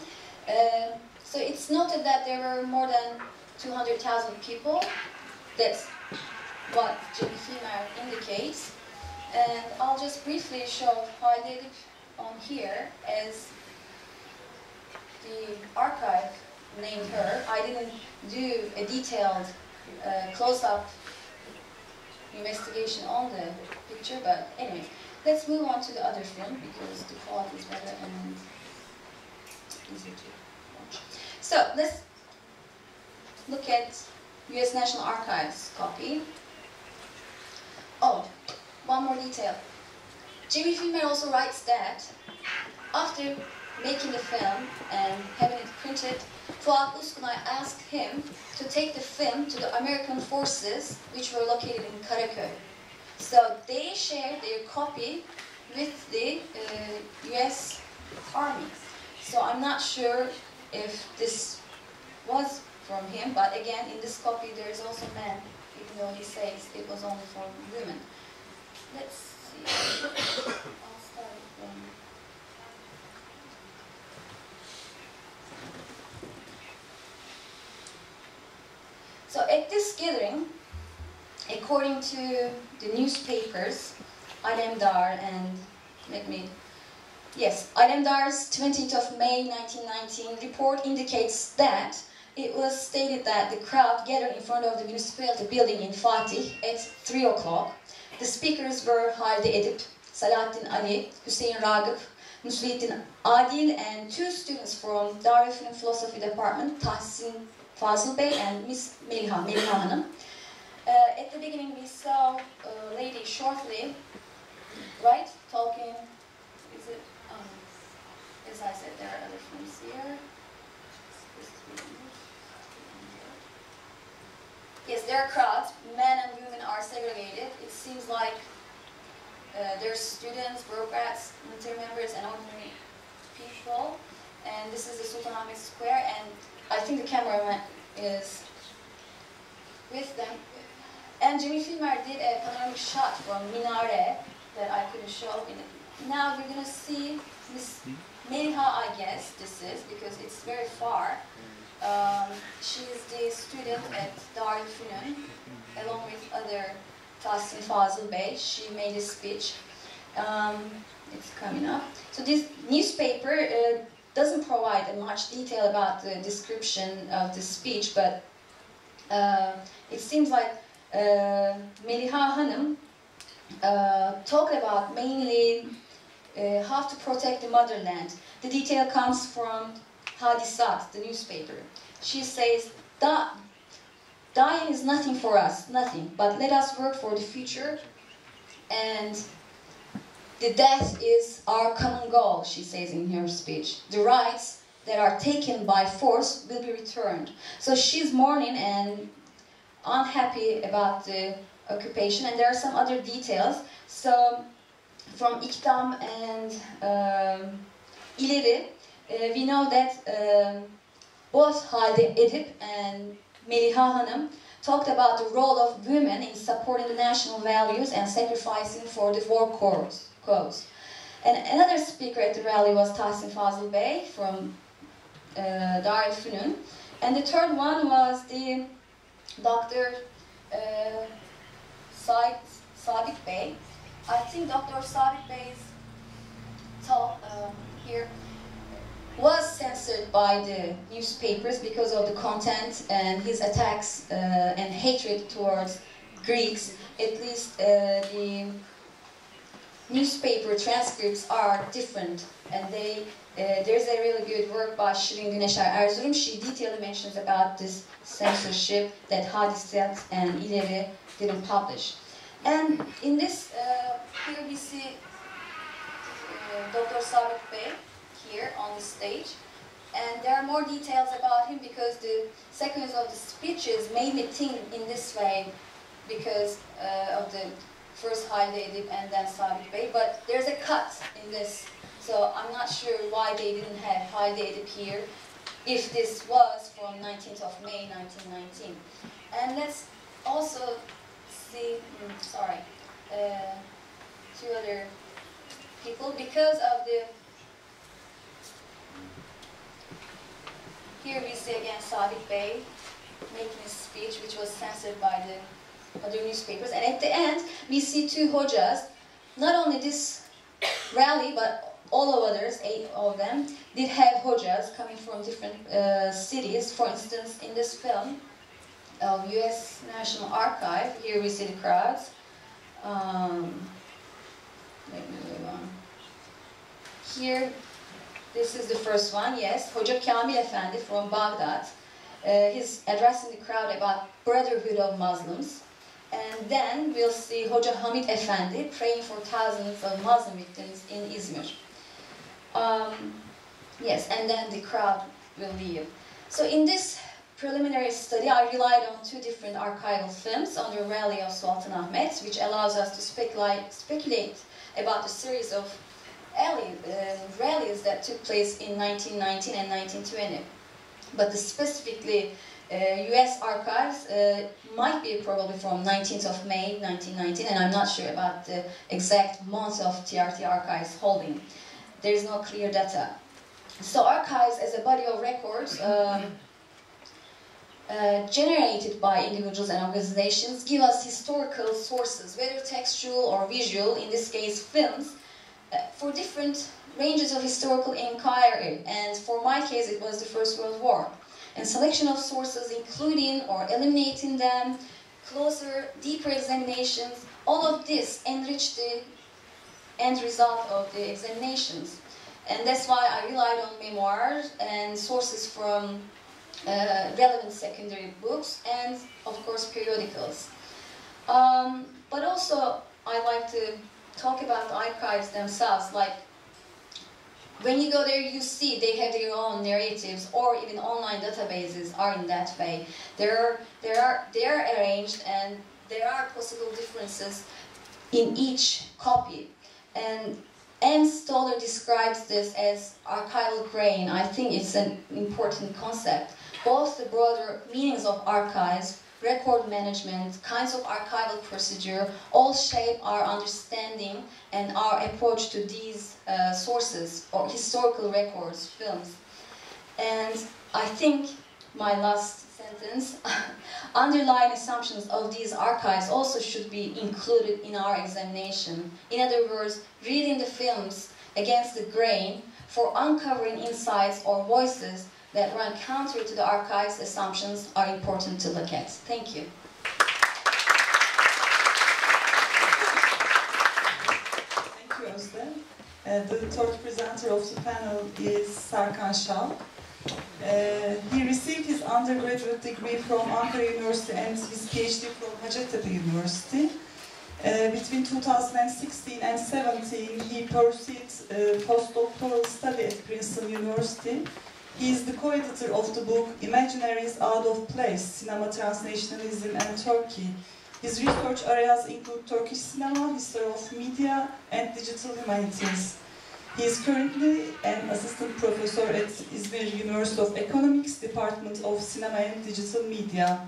So it's noted that there were more than 200,000 people. That's what Cemil Filmer indicates. And I'll just briefly show Haydi Edip on here as the archive named her. I didn't do a detailed close-up investigation on the picture, but anyway, let's move on to the other film because the quality is better and easier to watch. So let's look at US National Archives copy. Oh, one more detail. Cemil Filmer also writes that after making the film and having it printed, Fuat Uskunay asked him to take the film to the American forces which were located in Karaköy. So they shared their copy with the US Army. So I'm not sure if this was from him, but again, in this copy there is also men, even though he says it was only for women. Let's see. I'll start from... So at this gathering, according to the newspapers, Alemdar and Alemdar's 20th of May 1919 report indicates that it was stated that the crowd gathered in front of the municipality building in Fatih at 3 o'clock. The speakers were Haydi Edip, Salahattin Ali, Hüseyin Ragıp, Nusrettin Adil, and two students from Darülfünun Philosophy Department, Tahsin Fazıl Bey and Miss Meliha Hanım. At the beginning we saw a lady shortly, right, talking, is it, as I said, there are other films here. Yes, there are crowds, men and women are segregated. It seems like there's students, bureaucrats, military members, and ordinary people. And this is the Sultanahmet Square, and I think the cameraman is with them. And Cemil Filmer did a panoramic shot from Minare that I couldn't show in it. Now we're going to see Miss Meliha, I guess this is, because it's very far. She is the student at Darülfünun, along with other Tahsin Fazıl Bey. She made a speech. It's coming up. So this newspaper doesn't provide much detail about the description of the speech, but it seems like Meliha Hanım talked about mainly how to protect the motherland. The detail comes from Hadisat, the newspaper. She says, dying is nothing for us, nothing, but let us work for the future, and the death is our common goal, she says in her speech. The rights that are taken by force will be returned. So she's mourning and unhappy about the occupation, and there are some other details. So from İktam and İleri, we know that both Halide Edip and Meliha Hanım talked about the role of women in supporting the national values and sacrificing for the war cause. And another speaker at the rally was Tahsin Fazıl Bey from Darülfünun. And the third one was the Dr. Saadet Bey. I think Dr. Saadet Bey's talk here was censored by the newspapers because of the content and his attacks and hatred towards Greeks. At least the newspaper transcripts are different, and there's a really good work by Şirin Güneşer Erzurum. She detailedly mentions about this censorship that Hadisat and İleri didn't publish. And in this, here we see Dr. Saadet Bey here on the stage, and there are more details about him because the sequence of the speeches made me think in this way because of the first Halide Edip and then Saadet Bey, but there's a cut in this, so I'm not sure why they didn't have Halide Edip here if this was from 19th of May 1919. And let's also see, two other people because of the. Here we see again Saadet Bey making a speech which was censored by the other newspapers. And at the end, we see two hojas. Not only this rally, but all of others, 8 of them, did have hojas coming from different cities. For instance, in this film of U.S. National Archive, here we see the crowds. Let me move on. Here, this is the first one, yes. Hoca Kamil Efendi from Baghdad. He's addressing the crowd about brotherhood of Muslims. And then we'll see Hoca Hamid Efendi praying for thousands of Muslim victims in İzmir. Yes, and then the crowd will leave. So in this preliminary study, I relied on 2 different archival films on the rally of Sultan Ahmet, which allows us to speculate about the series of rallies that took place in 1919 and 1920. But specifically, U.S. archives might be probably from 19th of May 1919, and I'm not sure about the exact month of TRT archives holding. There is no clear data. So archives as a body of records generated by individuals and organizations give us historical sources, whether textual or visual, in this case films, for different ranges of historical inquiry, and for my case it was the First World War. And selection of sources, including or eliminating them, closer, deeper examinations, all of this enriched the end result of the examinations. And that's why I relied on memoirs and sources from relevant secondary books and, of course, periodicals. But also, I like to talk about the archives themselves. Like, when you go there, you see they have their own narratives, or even online databases are in that way. They are arranged, and there are possible differences in each copy. And Anne Stoller describes this as archival grain. I think it's an important concept. Both the broader meanings of archives, record management, kinds of archival procedure, all shape our understanding and our approach to these sources or historical records, films. And I think my last sentence, underlying assumptions of these archives also should be included in our examination. In other words, reading the films against the grain for uncovering insights or voices that run counter to the archive's assumptions are important to look at. Thank you. Thank you, Özde. The third presenter of the panel is Serkan Şavk. He received his undergraduate degree from Ankara University and his PhD from Hacettepe University. Between 2016 and 2017, he pursued postdoctoral study at Princeton University. He is the co-editor of the book Imaginaries Out of Place, Cinema Transnationalism and Turkey. His research areas include Turkish cinema, history of media, and digital humanities. He is currently an assistant professor at İzmir University of Economics, Department of Cinema and Digital Media.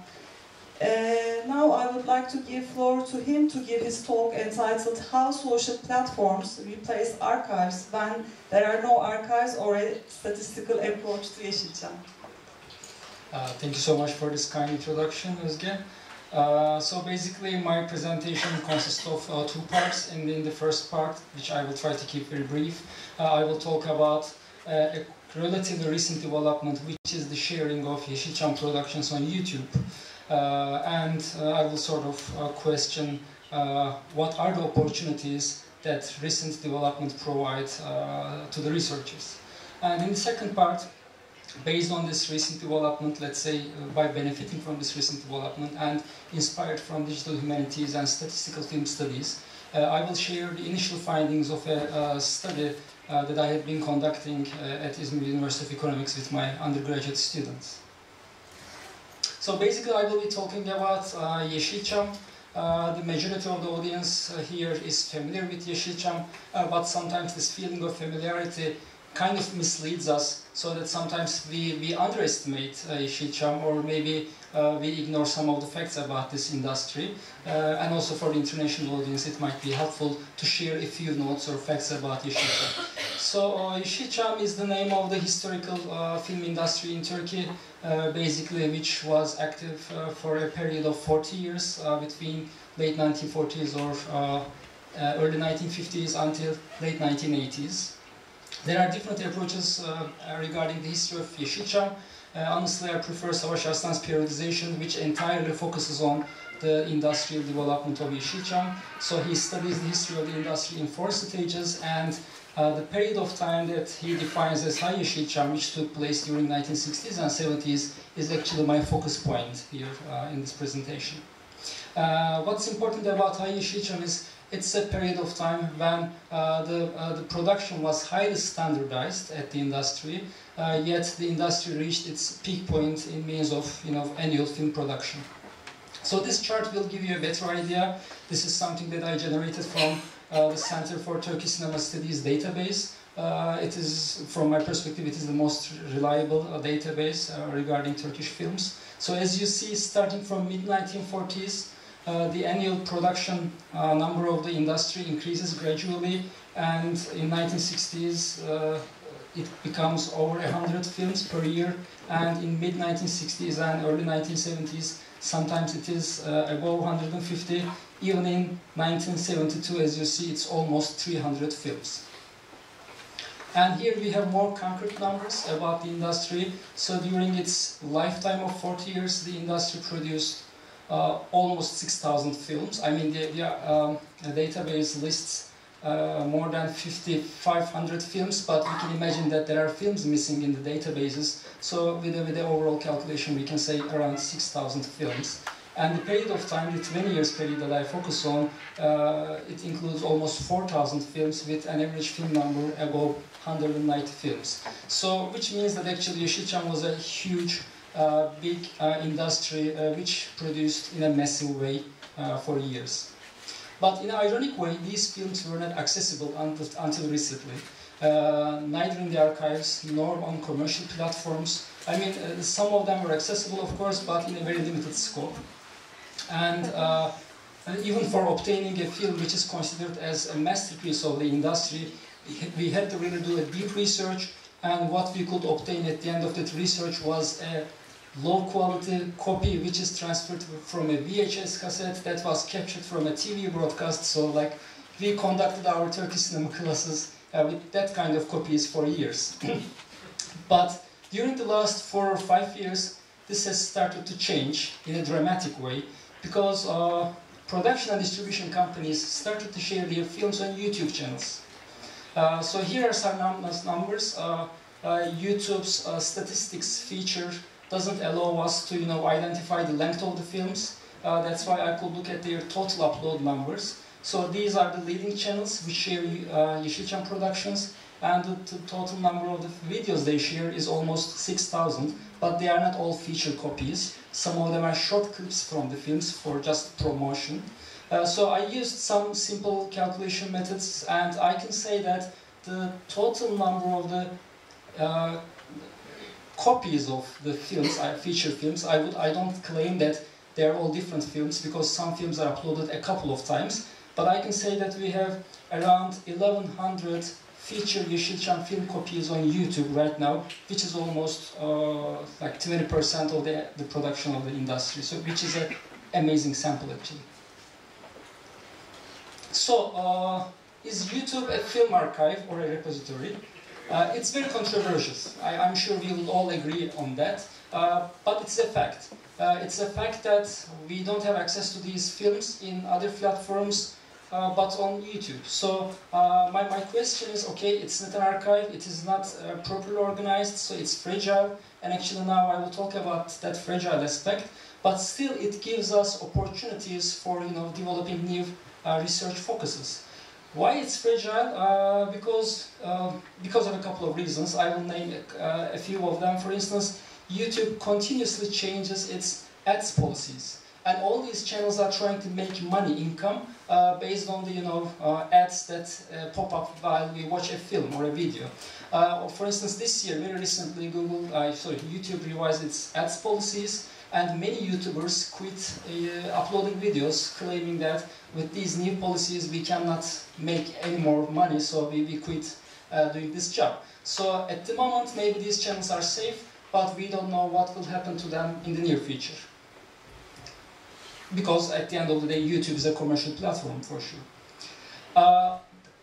Now I would like to give floor to him to give his talk entitled How Social Platforms Replace Archives When There Are No Archives or a Statistical Approach to Yeşilçam. Thank you so much for this kind introduction, Özge. So basically my presentation consists of two parts. In the first part, which I will try to keep very brief, I will talk about a relatively recent development, which is the sharing of Yeşilçam productions on YouTube. And I will sort of question what are the opportunities that recent development provide to the researchers. And in the second part, based on this recent development, let's say by benefiting from this recent development and inspired from digital humanities and statistical film studies, I will share the initial findings of a study that I had been conducting at İzmir University of Economics with my undergraduate students. So basically I will be talking about Yeşilçam. The majority of the audience here is familiar with Yeşilçam, but sometimes this feeling of familiarity kind of misleads us, so that sometimes we underestimate Yeşilçam, or maybe we ignore some of the facts about this industry. And also for the international audience, it might be helpful to share a few notes or facts about Yeşilçam. So Yeşilçam is the name of the historical film industry in Turkey, basically which was active for a period of 40 years, between late 1940s or early 1950s until late 1980s. There are different approaches regarding the history of Yeşilçam. Honestly, I prefer Savaş Arslan's periodization, which entirely focuses on the industrial development of Yeşilçam. So he studies the history of the industry in 4 stages, and the period of time that he defines as High Yeşilçam, which took place during 1960s and 70s, is actually my focus point here in this presentation. What's important about High Yeşilçam is it's a period of time when the production was highly standardized at the industry, yet the industry reached its peak point in means of annual film production. So this chart will give you a better idea. This is something that I generated from the Center for Turkish Cinema Studies database. It is, from my perspective, it is the most reliable database regarding Turkish films. So as you see, starting from mid-1940s, the annual production number of the industry increases gradually, and in 1960s it becomes over 100 films per year, and in mid-1960s and early 1970s sometimes it is above 150. Even in 1972, as you see, it's almost 300 films. And here we have more concrete numbers about the industry. So during its lifetime of 40 years, the industry produced almost 6,000 films. I mean, the database lists more than 5,500 films, but we can imagine that there are films missing in the databases. So with the overall calculation, we can say around 6,000 films. And the period of time, the 20 years period that I focus on, it includes almost 4,000 films with an average film number above 190 films. So, which means that actually Yeşilçam was a huge big industry which produced in a massive way for years. But in an ironic way, these films were not accessible until recently. Neither in the archives nor on commercial platforms. I mean, some of them were accessible, of course, but in a very limited scope. And even for obtaining a film which is considered as a masterpiece of the industry, we had to really do a deep research, and what we could obtain at the end of that research was a low-quality copy which is transferred from a VHS cassette that was captured from a TV broadcast. So, like, we conducted our Turkish cinema classes with that kind of copies for years. But during the last 4 or 5 years, this has started to change in a dramatic way, because production and distribution companies started to share their films on YouTube channels. So here are some numbers. YouTube's statistics feature doesn't allow us to, identify the length of the films. That's why I could look at their total upload numbers. So these are the leading channels which share Yeşilçam productions, and the total number of the videos they share is almost 6,000, but they are not all feature copies. Some of them are short clips from the films for just promotion. So I used some simple calculation methods, and I can say that the total number of the copies of the films, feature films, I don't claim that they are all different films, because some films are uploaded a couple of times, but I can say that we have around 1,100 feature Yeşilçam film copies on YouTube right now, which is almost like 20% of the production of the industry, so which is an amazing sample actually. So, is YouTube a film archive or a repository? It's very controversial. I'm sure we will all agree on that, but it's a fact. It's a fact that we don't have access to these films in other platforms, but on YouTube. So my question is, okay, it's not an archive, it is not properly organized, so it's fragile, and actually now I will talk about that fragile aspect, but still it gives us opportunities for developing new research focuses. Why it's fragile? Because of a couple of reasons. I will name a few of them. For instance, YouTube continuously changes its ads policies, and all these channels are trying to make income based on the ads that pop up while we watch a film or a video. For instance, this year, very recently, YouTube revised its ads policies, and many YouTubers quit uploading videos, claiming that with these new policies we cannot make any more money, so we quit doing this job. So at the moment, maybe these channels are safe, but we don't know what will happen to them in the near future. Because at the end of the day, YouTube is a commercial platform for sure.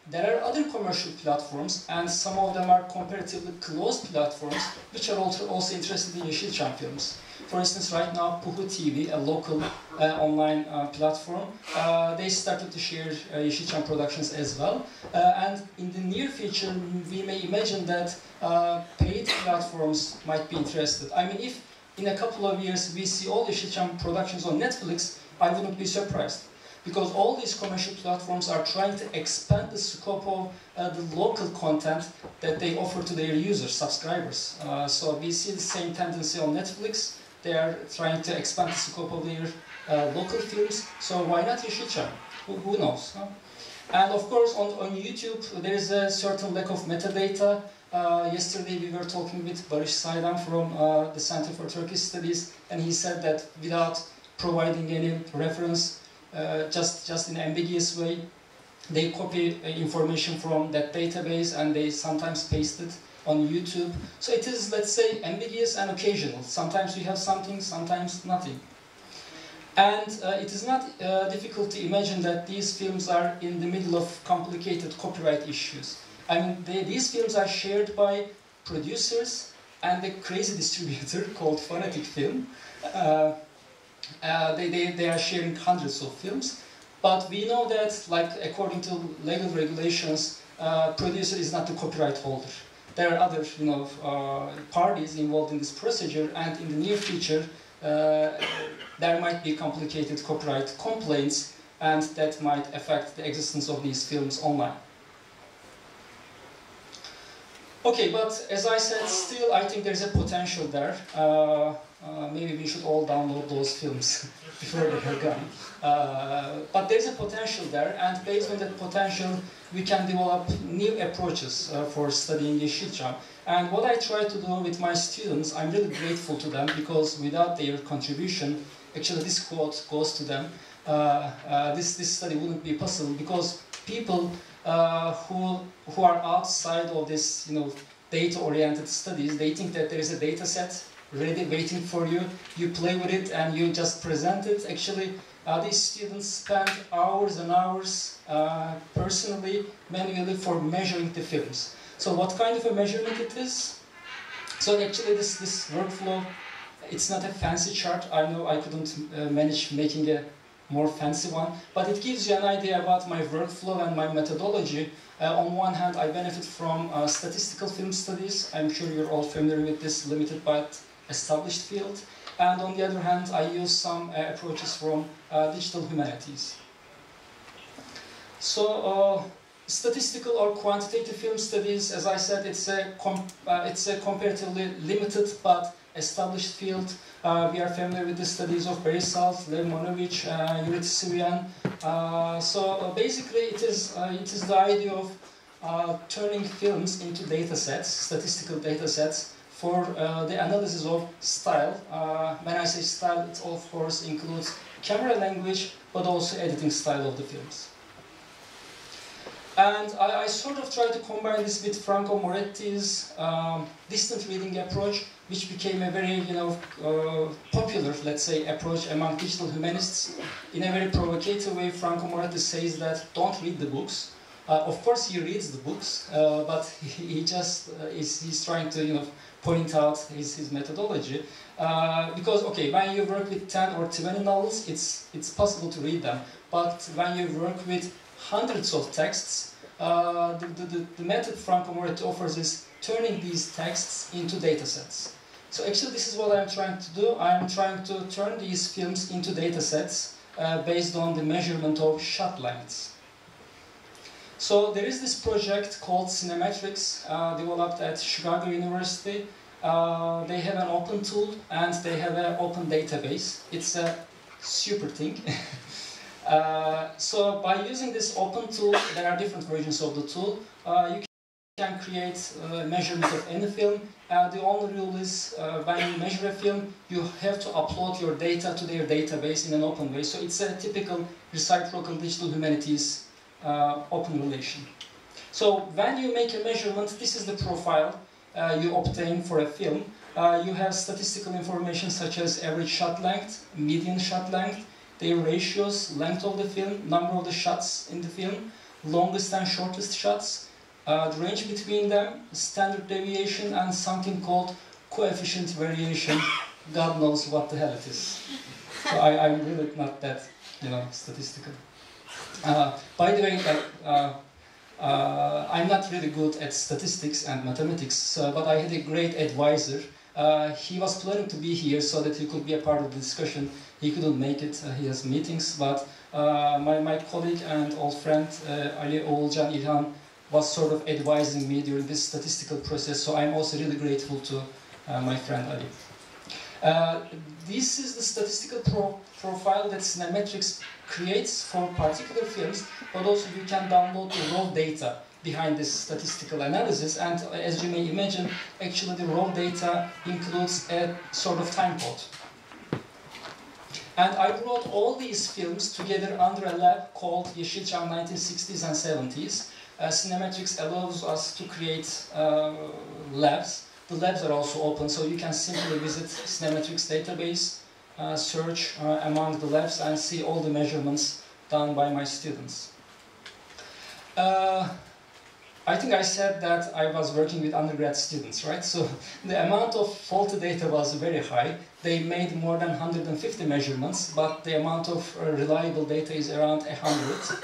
There are other commercial platforms, and some of them are comparatively closed platforms, which are also interested in Yeşilçam films. For instance, right now, Puhu TV, a local online platform, they started to share Yeşilçam productions as well. And in the near future, we may imagine that paid platforms might be interested. I mean, if in a couple of years we see all Yeşilçam productions on Netflix, I wouldn't be surprised. Because all these commercial platforms are trying to expand the scope of the local content that they offer to their users, subscribers. So we see the same tendency on Netflix. They are trying to expand the scope of their local films. So why not Yeşilçam? Who knows? Huh? And of course, on YouTube, there is a certain lack of metadata. Yesterday we were talking with Barış Saydam from the Center for Turkish Studies, and he said that without providing any reference, just in an ambiguous way, they copy information from that database and they sometimes paste it on YouTube. So it is, let's say, ambiguous and occasional. Sometimes we have something, sometimes nothing. And it is not difficult to imagine that these films are in the middle of complicated copyright issues. I mean, these films are shared by producers and a crazy distributor called Fanatic Film. They are sharing hundreds of films, but we know that, like, according to legal regulations, producer is not the copyright holder. There are other, parties involved in this procedure, and in the near future, there might be complicated copyright complaints, and that might affect the existence of these films online. Okay, but as I said, still I think there's a potential there. Maybe we should all download those films before they are gone. But there's a potential there, and based on that potential, we can develop new approaches for studying Yeşilçam. And what I try to do with my students, I'm really grateful to them, because without their contribution, actually this quote goes to them, this study wouldn't be possible, because people who are outside of this, data-oriented studies, they think that there is a data set ready, waiting for you. You play with it and you just present it. Actually, these students spend hours and hours personally, manually, for measuring the films. So what kind of a measurement it is? So actually this workflow, it's not a fancy chart. I know I couldn't manage making a more fancy one, but it gives you an idea about my workflow and my methodology. On one hand, I benefit from statistical film studies. I'm sure you're all familiar with this limited but established field. And on the other hand, I use some approaches from digital humanities. So, statistical or quantitative film studies, as I said, it's a comparatively limited but established field. We are familiar with the studies of Berisalt, Levmanovic, Yuritsivian. So basically, it is the idea of turning films into data sets, statistical data sets, for the analysis of style. When I say style, it of course includes camera language, but also editing style of the films. And I sort of try to combine this with Franco Moretti's distant reading approach, which became a very, popular, let's say, approach among digital humanists. In a very provocative way, Franco Moretti says that don't read the books. Of course, he reads the books, but he just he's trying to, point out his methodology. Because, okay, when you work with 10 or 20 novels, it's possible to read them. But when you work with hundreds of texts, the method Franco Moretti offers is turning these texts into data sets. So actually this is what I'm trying to do. I'm trying to turn these films into data sets based on the measurement of shot lengths. So there is this project called Cinemetrics, developed at Chicago University. They have an open tool and they have an open database. It's a super thing. So by using this open tool, there are different versions of the tool. You can create measurement of any film. The only rule is when you measure a film, you have to upload your data to their database in an open way. So it's a typical reciprocal digital humanities open relation. So when you make a measurement, this is the profile you obtain for a film. You have statistical information such as average shot length, median shot length, their ratios, length of the film, number of the shots in the film, longest and shortest shots, the range between them, standard deviation, and something called coefficient variation. God knows what the hell it is. So I'm really not that, statistical. By the way, I'm not really good at statistics and mathematics, but I had a great advisor. He was planning to be here so that he could be a part of the discussion. He couldn't make it, he has meetings, but my colleague and old friend Ali Oğulcan İlhan was sort of advising me during this statistical process, so I'm also really grateful to my friend Ali. This is the statistical profile that Cinemetrics creates for particular films, but also you can download the raw data behind this statistical analysis, and as you may imagine, actually the raw data includes a sort of time code. And I brought all these films together under a lab called Yeşilçam 1960s and 70s. Cinemetrics allows us to create labs. The labs are also open, so you can simply visit Cinemetrics database, search among the labs, and see all the measurements done by my students. I think I said that I was working with undergrad students, right? So the amount of faulty data was very high. They made more than 150 measurements, but the amount of reliable data is around 100,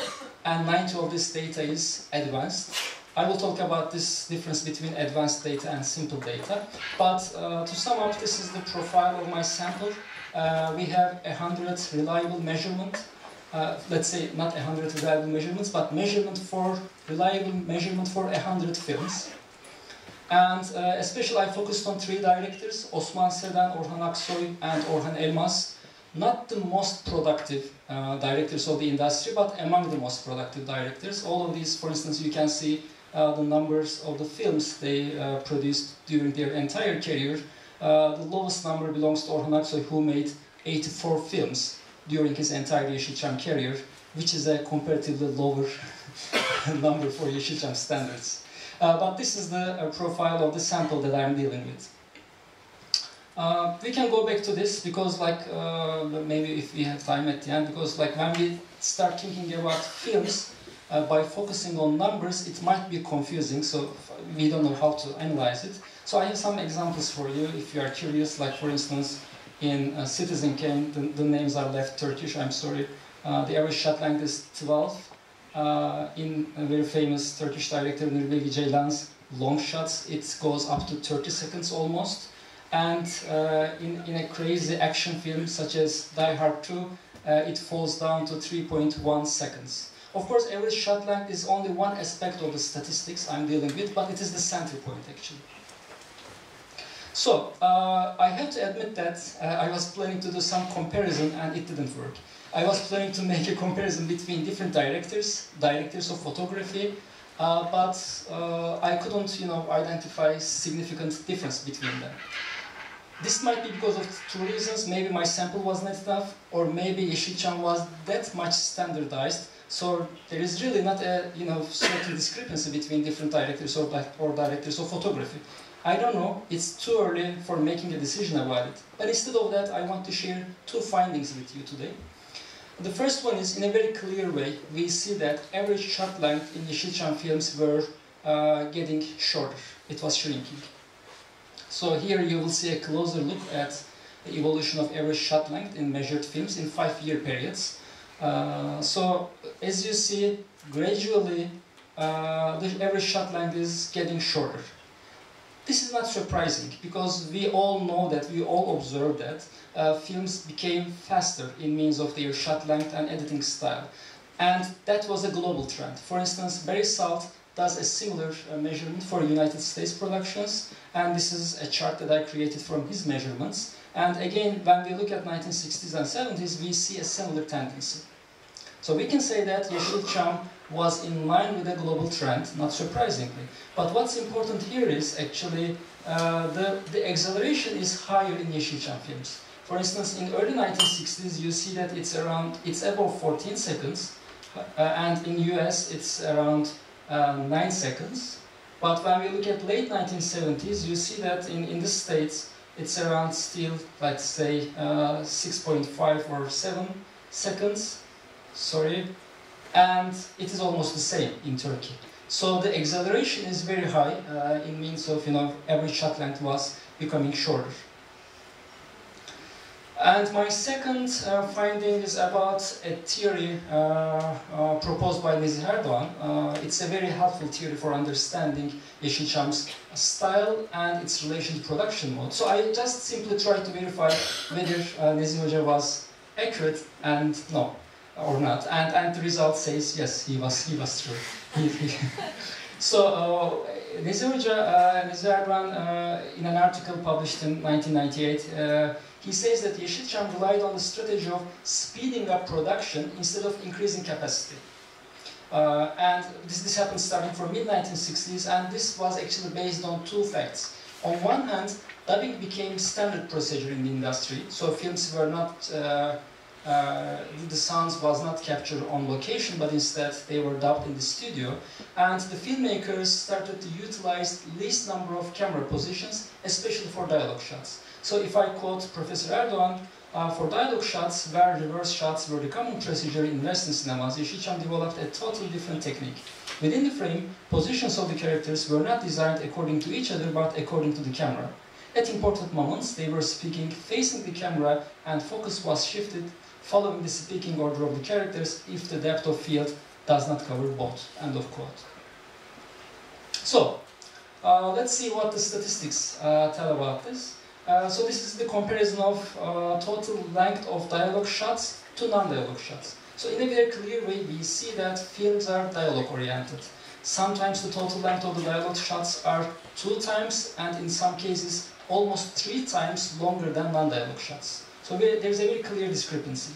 and 90 of this data is advanced. I will talk about this difference between advanced data and simple data. But to sum up, this is the profile of my sample. We have 100 reliable measurement. Let's say not 100 reliable measurements, but reliable measurement for 100 films. And especially I focused on 3 directors, Osman Sedan, Orhan Aksoy, and Orhan Elmas. Not the most productive directors of the industry, but among the most productive directors. All of these, for instance, you can see the numbers of the films they produced during their entire career. The lowest number belongs to Orhan Aksoy, who made 84 films during his entire Yeşilçam career, which is a comparatively lower number for Yeşilçam standards. But this is the profile of the sample that I'm dealing with. We can go back to this because, maybe if we have time at the end, because when we start thinking about films, by focusing on numbers, it might be confusing, so we don't know how to analyze it. So I have some examples for you if you are curious, like for instance, in Citizen Kane, the names are left Turkish, I'm sorry. The average shot length is 12. In a very famous Turkish director Nuri Ceylan's long shots, it goes up to 30 seconds almost. And in a crazy action film such as Die Hard 2, it falls down to 3.1 seconds. Of course, average shot length is only one aspect of the statistics I'm dealing with, but it is the center point actually. So, I have to admit that I was planning to do some comparison and it didn't work. I was planning to make a comparison between different directors of photography, but I couldn't, identify significant difference between them. This might be because of two reasons. Maybe my sample was not enough, or maybe Yeşilçam was that much standardized. So there is really not a certain discrepancy between different directors or directors of photography. I don't know. It's too early for making a decision about it. But instead of that, I want to share two findings with you today. The first one is, in a very clear way, we see that average shot length in Yeşilçam films were getting shorter. It was shrinking. So here you will see a closer look at the evolution of average shot length in measured films in 5-year periods. So as you see, gradually the average shot length is getting shorter. This is not surprising because we all know that, we all observe that films became faster in means of their shot length and editing style. And that was a global trend. For instance, Barry Salt does a similar measurement for United States productions, and this is a chart that I created from his measurements. And again, when we look at 1960s and 70s, we see a similar tendency. So we can say that Yeşilçam was in line with a global trend, not surprisingly. But what's important here is actually the acceleration is higher in Yeşilçam films. For instance, in early 1960s, you see that it's above 14 seconds, and in US it's around 9 seconds. But when we look at late 1970s, you see that in the States, it's around still, let's say, 6.5 or 7 seconds. Sorry, and it is almost the same in Turkey. So the acceleration is very high in means of, average shot length was becoming shorter. And my second finding is about a theory proposed by Nezih Erdoğan. It's a very helpful theory for understanding Yeşilçam's style and its relation to production mode. So I just simply tried to verify whether Nezih Hoca was accurate and no, or not. And the result says yes, he was true. So Nezih Hoca, Nezih Erdoğan, in an article published in 1998, he says that Yeşilçam relied on the strategy of speeding up production instead of increasing capacity. And this happened starting from mid-1960s, and this was actually based on two facts. On one hand, dubbing became standard procedure in the industry, so films were not, the sounds was not captured on location, but instead they were dubbed in the studio. And the filmmakers started to utilize least number of camera positions, especially for dialogue shots. So if I quote Professor Erdoğan, for dialogue shots, where reverse shots were the common procedure in Western cinemas, Yeşilçam developed a totally different technique. Within the frame, positions of the characters were not designed according to each other, but according to the camera. At important moments, they were speaking facing the camera, and focus was shifted following the speaking order of the characters if the depth of field does not cover both. End of quote. So, let's see what the statistics tell about this. So this is the comparison of total length of dialogue shots to non-dialogue shots. So in a very clear way, we see that films are dialogue-oriented. Sometimes the total length of the dialogue shots are 2 times, and in some cases, almost 3 times longer than non-dialogue shots. So there's a very clear discrepancy.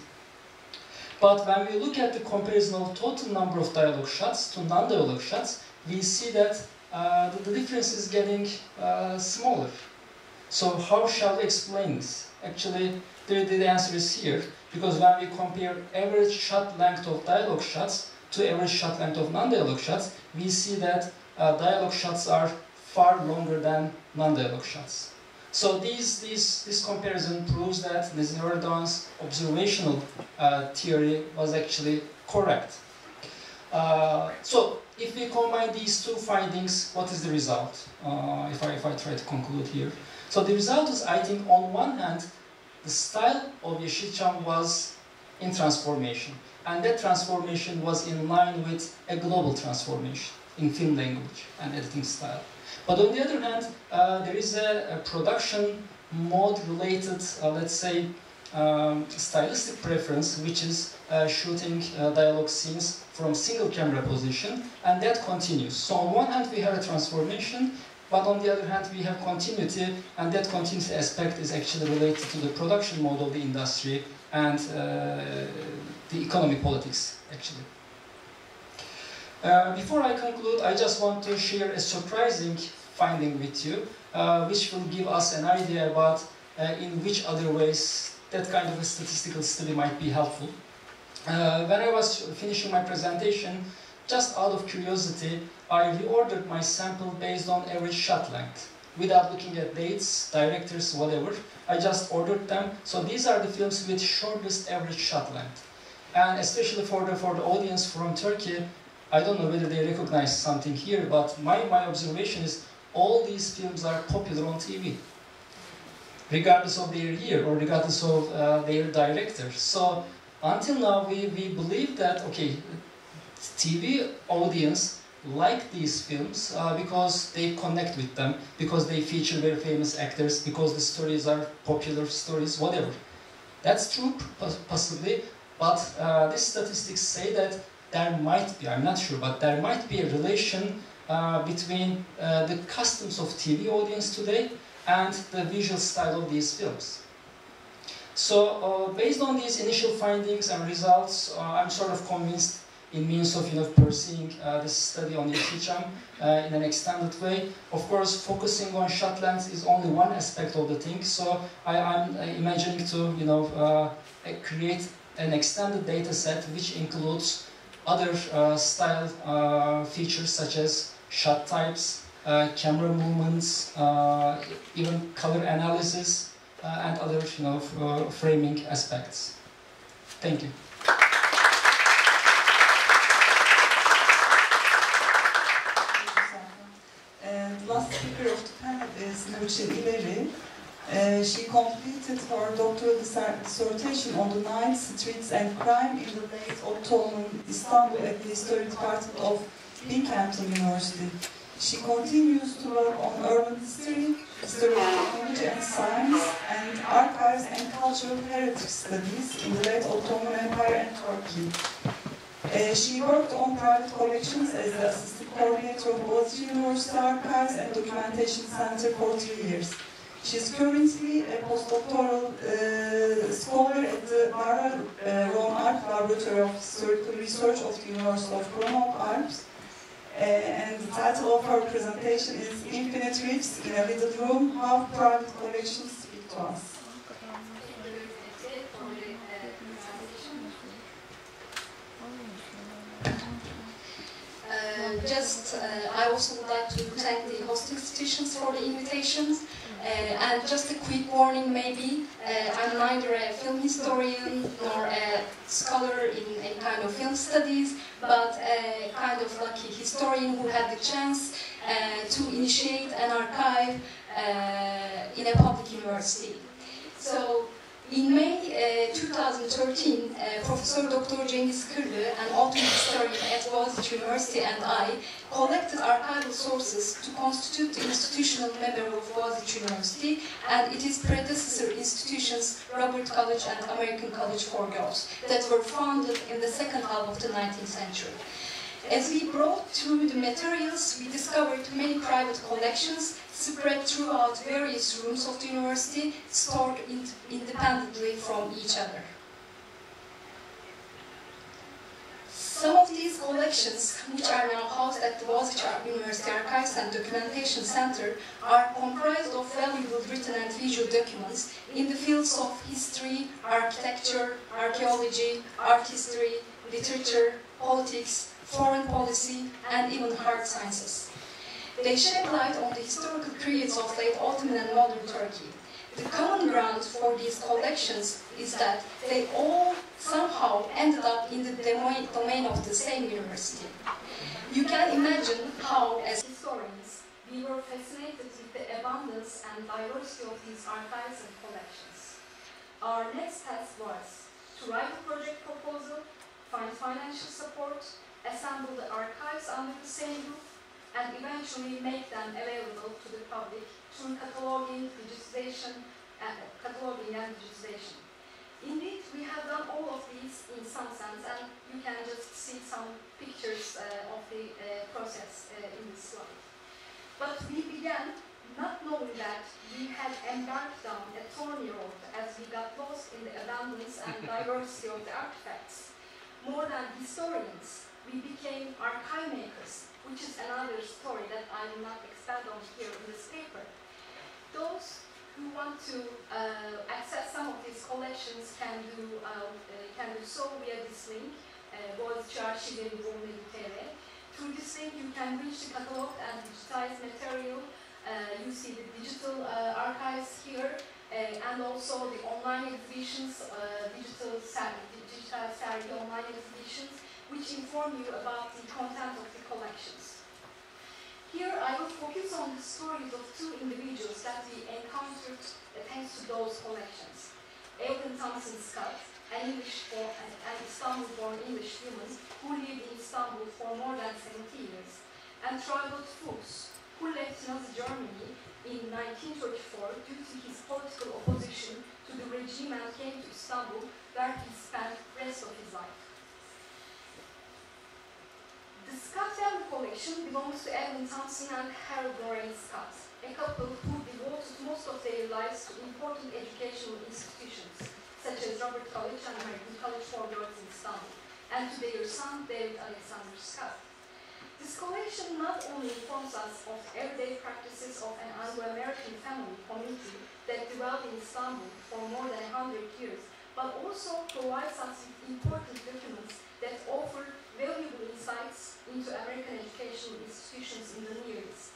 But when we look at the comparison of total number of dialogue shots to non-dialogue shots, we see that the difference is getting smaller. So how shall we explain this? Actually, the answer is here, because when we compare average shot length of dialogue shots to average shot length of non-dialogue shots, we see that dialogue shots are far longer than non-dialogue shots. So this comparison proves that Nezih Erdoğan's observational theory was actually correct. So if we combine these two findings, what is the result? If I try to conclude here. So the result is, I think, on one hand, the style of Yeşilçam was in transformation. And that transformation was in line with a global transformation in film language and editing style. But on the other hand, there is a production mode related, let's say, stylistic preference, which is shooting dialogue scenes from single camera position, and that continues. So on one hand we have a transformation, but on the other hand we have continuity, and that continuity aspect is actually related to the production mode of the industry and the economic politics, actually. Before I conclude, I just want to share a surprising finding with you, which will give us an idea about in which other ways that kind of a statistical study might be helpful. When I was finishing my presentation, just out of curiosity, I reordered my sample based on average shot length. Without looking at dates, directors, whatever, I just ordered them. So these are the films with shortest average shot length. And especially for the audience from Turkey, I don't know whether they recognize something here, but my observation is all these films are popular on TV, regardless of their year or regardless of their director. So until now we believe that, okay, TV audience like these films because they connect with them, because they feature very famous actors, because the stories are popular stories, whatever. That's true, possibly, but these statistics say that there might be, I'm not sure, but there might be a relation between the customs of TV audience today and the visual style of these films. So based on these initial findings and results, I'm sort of convinced in means of pursuing this study on Yeşilçam in an extended way. Of course, focusing on shot length is only one aspect of the thing, so I'm imagining to create an extended data set which includes other style features such as shot types, camera movements, even color analysis, and other framing aspects. Thank you. The last speaker of the panel is Nurçin İleri. She completed her doctoral dissertation on the night, streets and crime in the late Ottoman İstanbul at the History Department of University. She continues to work on urban history, history of technology and science, and archives and cultural heritage studies in the late Ottoman Empire and Turkey. She worked on private collections as the assistant coordinator of Boğaziçi University Archives and Documentation Center for 3 years. She is currently a postdoctoral scholar at the LARHRA Laboratory of Historical Research of the University of Grenoble, Alpes. And the title of her presentation is Infinite Reefs in a Little Room, How Private Collections Speak to Us. I also would like to thank the host institutions for the invitations. And just a quick warning maybe, I'm neither a film historian nor a scholar in any kind of film studies, but a kind of lucky historian who had the chance to initiate an archive in a public university. So in May 2013, Professor Dr. Cengiz Kırlı, an autumn historian at Boğaziçi University, and I collected archival sources to constitute the institutional memory of Boğaziçi University and its predecessor institutions, Robert College and American College for Girls, that were founded in the second half of the 19th century. As we brought through the materials, we discovered many private collections spread throughout various rooms of the university, stored independently from each other. Some of these collections, which are now housed at the Boğaziçi University Archives and Documentation Center, are comprised of valuable written and visual documents in the fields of history, architecture, archaeology, art history, literature, politics, foreign policy, and even hard sciences. They shed light on the historical periods of late Ottoman and modern Turkey. The common ground for these collections is that they all somehow ended up in the domain of the same university. You can imagine how, as historians, we were fascinated with the abundance and diversity of these archives and collections. Our next task was to write a project proposal, find financial support, assemble the archives under the same roof, and eventually make them available to the public through cataloging, digitization, and digitization. Indeed, we have done all of these in some sense, and you can just see some pictures of the process in this slide. But we began not knowing that we had embarked on a thorny road as we got lost in the abundance and diversity of the artifacts. More than historians, we became archive makers, which is another story that I will not expand on here in this paper. Those who want to access some of these collections can do so via this link, Boğaziçi TV. Through this link, you can reach the catalog and digitized material. You see the digital archives here, and also the online exhibitions, digital survey online exhibitions, which inform you about the content of the collections. Here I will focus on the stories of two individuals that we encountered thanks to those collections. Evelyn Thompson Scott, an Istanbul-born English woman who lived in Istanbul for more than 70 years, and Tribal Fuchs, who left Nazi Germany in 1934 due to his political opposition to the regime and came to Istanbul, where he spent the rest of his life. The Scott family collection belongs to Evelyn Thompson and Harold Lorraine Scott, a couple who devoted most of their lives to important educational institutions, such as Robert College and American College for Girls in Istanbul, and to their son, David Alexander Scott. This collection not only informs us of everyday practices of an Anglo-American family community that developed in Istanbul for more than 100 years, but also provides us with important documents that offer valuable insights into American educational institutions in the Near East.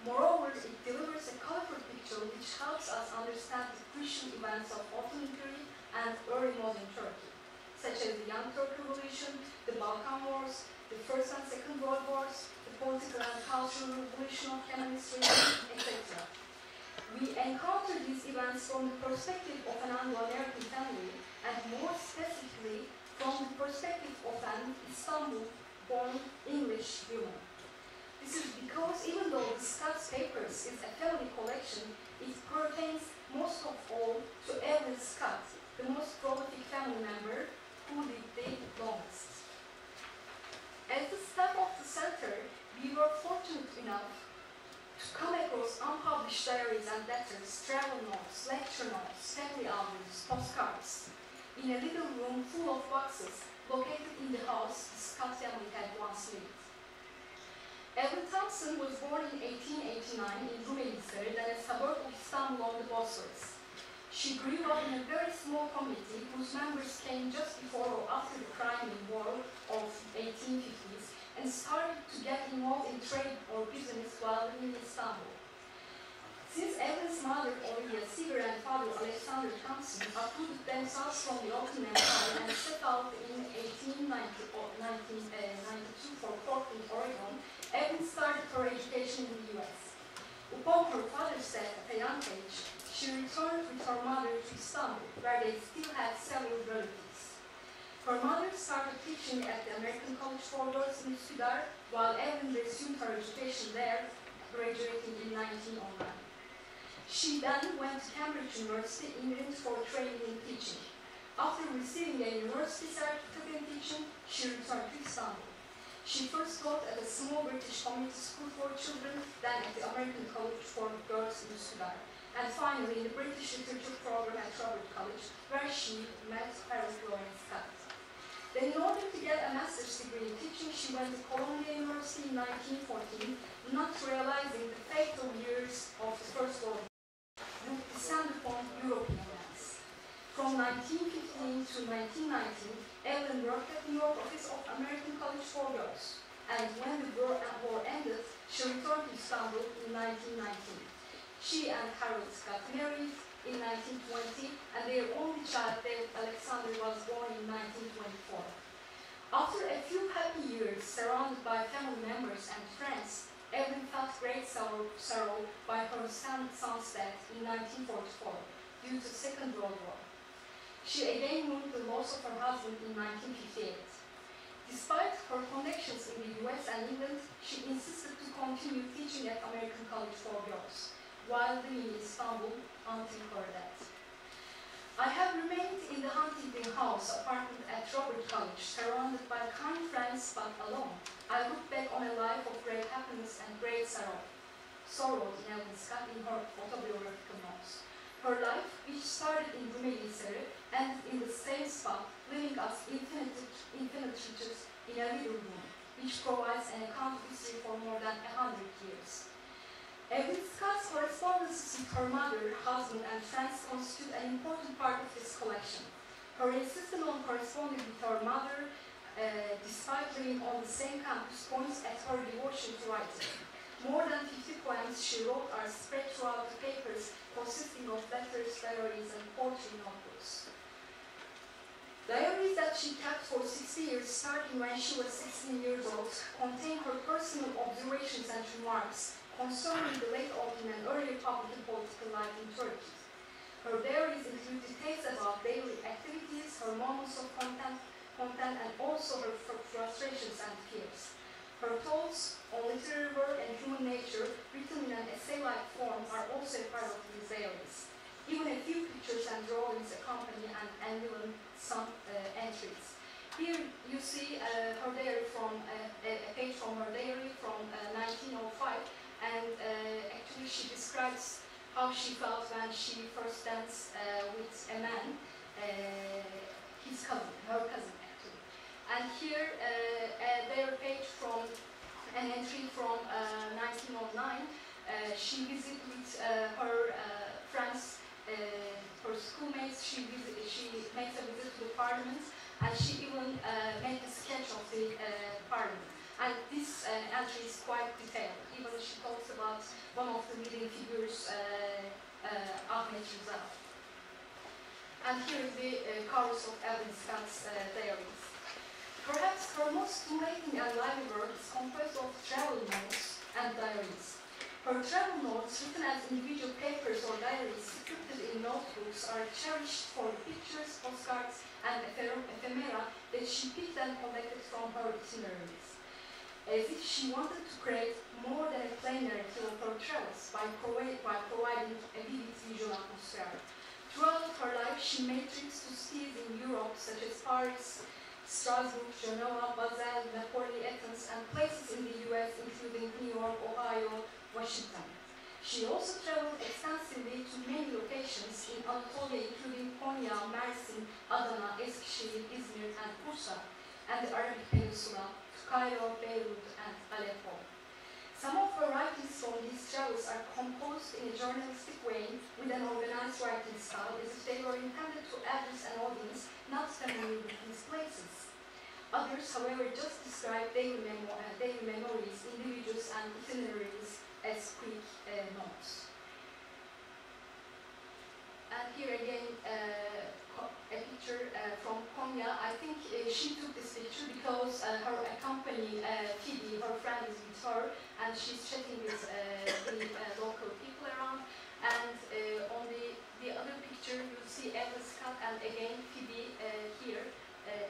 Moreover, it delivers a colorful picture which helps us understand the crucial events of Ottoman period and early modern Turkey, such as the Young Turk Revolution, the Balkan Wars, the First and Second World Wars, the political and cultural revolution of Kemalist regime, etc. We encounter these events from the perspective of an Anglo-American family, and more specifically from the perspective of an Istanbul-born English woman. This is because even though the Scott's Papers is a family collection, it pertains most of all to Evelyn Scott, the most prolific family member who lived the longest. As the staff of the center, we were fortunate enough to come across unpublished diaries and letters, travel notes, lecture notes, family albums, postcards, in a little room full of boxes located in the house the Scott family had once lived. Evelyn Thompson was born in 1889 in İleri, then a suburb of Istanbul on the Bosphorus. She grew up in a very small community whose members came just before or after the Crimean War of 1850s and started to get involved in trade or business while living in Istanbul. Since Evelyn's mother, Olivia Seeger, and father, Alexander Thompson, uprooted themselves from the Ottoman Empire and set out in 1892 for Portland, Oregon, Evelyn started her education in the US. Upon her father's death at a young age, she returned with her mother to Istanbul, where they still had several relatives. Her mother started teaching at the American College for Girls in Üsküdar, while Evelyn resumed her education there, graduating in 1909. She then went to Cambridge University, England, for training in teaching. After receiving a university certificate in teaching, she returned to Istanbul. She first taught at a small British community school for children, then at the American College for Girls in Üsküdar, and finally in the British Literature program at Robert College, where she met Harold Lorraine Scott. Then in order to get a master's degree in teaching, she went to Columbia University in 1914, not realizing the fatal years of the First World War would descend upon European lands. From 1915 to 1919, Evelyn worked at the New York office of American College for Girls, and when the war ended, she returned to Istanbul in 1919. She and Harold got married in 1920, and their only child, David Alexander, was born in 1924. After a few happy years surrounded by family members and friends, Evelyn felt great sorrow by her son's death in 1944 due to the Second World War. she again mourned the loss of her husband in 1958. Despite her connections in the US and England, she insisted to continue teaching at American College for Girls, while living in Istanbul until her death. I have remained in the Huntington House apartment at Robert College, surrounded by kind friends but alone. I look back on a life of great happiness and great sorrow, in her autobiographical notes. Her life, which started in İleri, ended in the same spot, leaving us infinite riches in a little room, which provides an account of history for more than 100 years. Every Scott's correspondences with her mother, husband, and friends constitute an important part of this collection. Her insistence on corresponding with her mother, despite living on the same campus, points at her devotion to writing. More than 50 poems she wrote are spread throughout the papers, consisting of letters, diaries, and poetry notebooks. Diaries that she kept for 60 years, starting when she was 16 years old, contain her personal observations and remarks concerning the late Ottoman and early public and political life in Turkey. Her diaries include details about daily activities, her moments of content, and also her frustrations and fears. Her thoughts on literary work and human nature, written in an essay-like form, are also a part of these diaries. Even a few pictures and drawings accompany and enliven some entries. Here you see her diary from a page from her diary from 1905, and actually she describes how she felt when she first danced with a man, his cousin, her cousin actually. And here a diary page from an entry from 1909. She visited with her friends, her schoolmates. She makes a visit to the parliament, and she even made a sketch of the parliament. And this entry is quite detailed. Even she talks about one of the leading figures, Ahmet Rıza. And here is the covers of Edwin Scott's diaries. Perhaps her most stimulating and lively work is composed of travel notes and diaries. Her travel notes, written as individual papers or diaries, scripted in notebooks, are cherished for the pictures, postcards, and ephemera that she picked and collected from her itineraries, as if she wanted to create more than a plain narrative of her travels by providing a vivid visual atmosphere. Throughout her life, she made trips to cities in Europe, such as Paris, Strasbourg, Genoa, Basel, Napoli, Athens, and places in the US, including New York, Ohio, Washington. She also traveled extensively to many locations in Anatolia, including Konya, Mersin, Adana, Eskişehir, İzmir, and Bursa, and the Arabic Peninsula, to Cairo, Beirut, and Aleppo. Some of her writings from these travels are composed in a journalistic way with an organized writing style, as if they were intended to address an audience not familiar with these places. Others, however, just describe daily memories, individuals, and itineraries as quick notes. And here again, a picture from Konya. I think she took this picture because her accompany, Phoebe, her friend, is with her, and she's chatting with the local people around. And on the other picture, you see Edwin Scott and again Phoebe here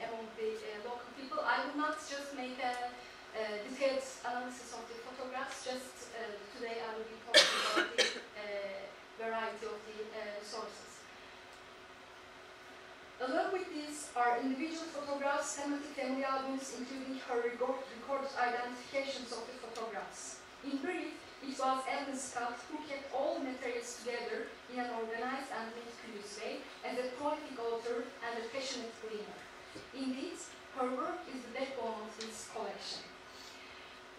among the local people. I will not just make a detailed analysis of the photographs. Just today, I will be talking about the variety of the sources. Along with these are individual photographs, thematic family albums, including her recorded identifications of the photographs. In brief, it was Edwin Scott who kept all the materials together in an organized and meticulous way as a prolific author and a passionate gleaner. Indeed, her work is the backbone of this collection.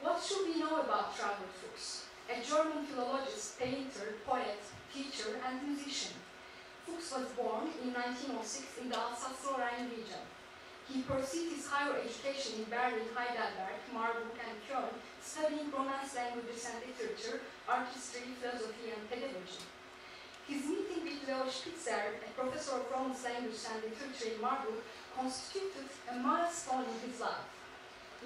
What should we know about Robert Fuchs? A German philologist, painter, poet, teacher, and musician. Fuchs was born in 1906 in the Alsace-Lorraine region. He pursued his higher education in Berlin, Heidelberg, Marburg, and Köln, studying Romance languages and literature, art history, philosophy, and pedagogy. His meeting with Leo Spitzer, a professor of Romance language and literature in Marburg, constituted a milestone in his life.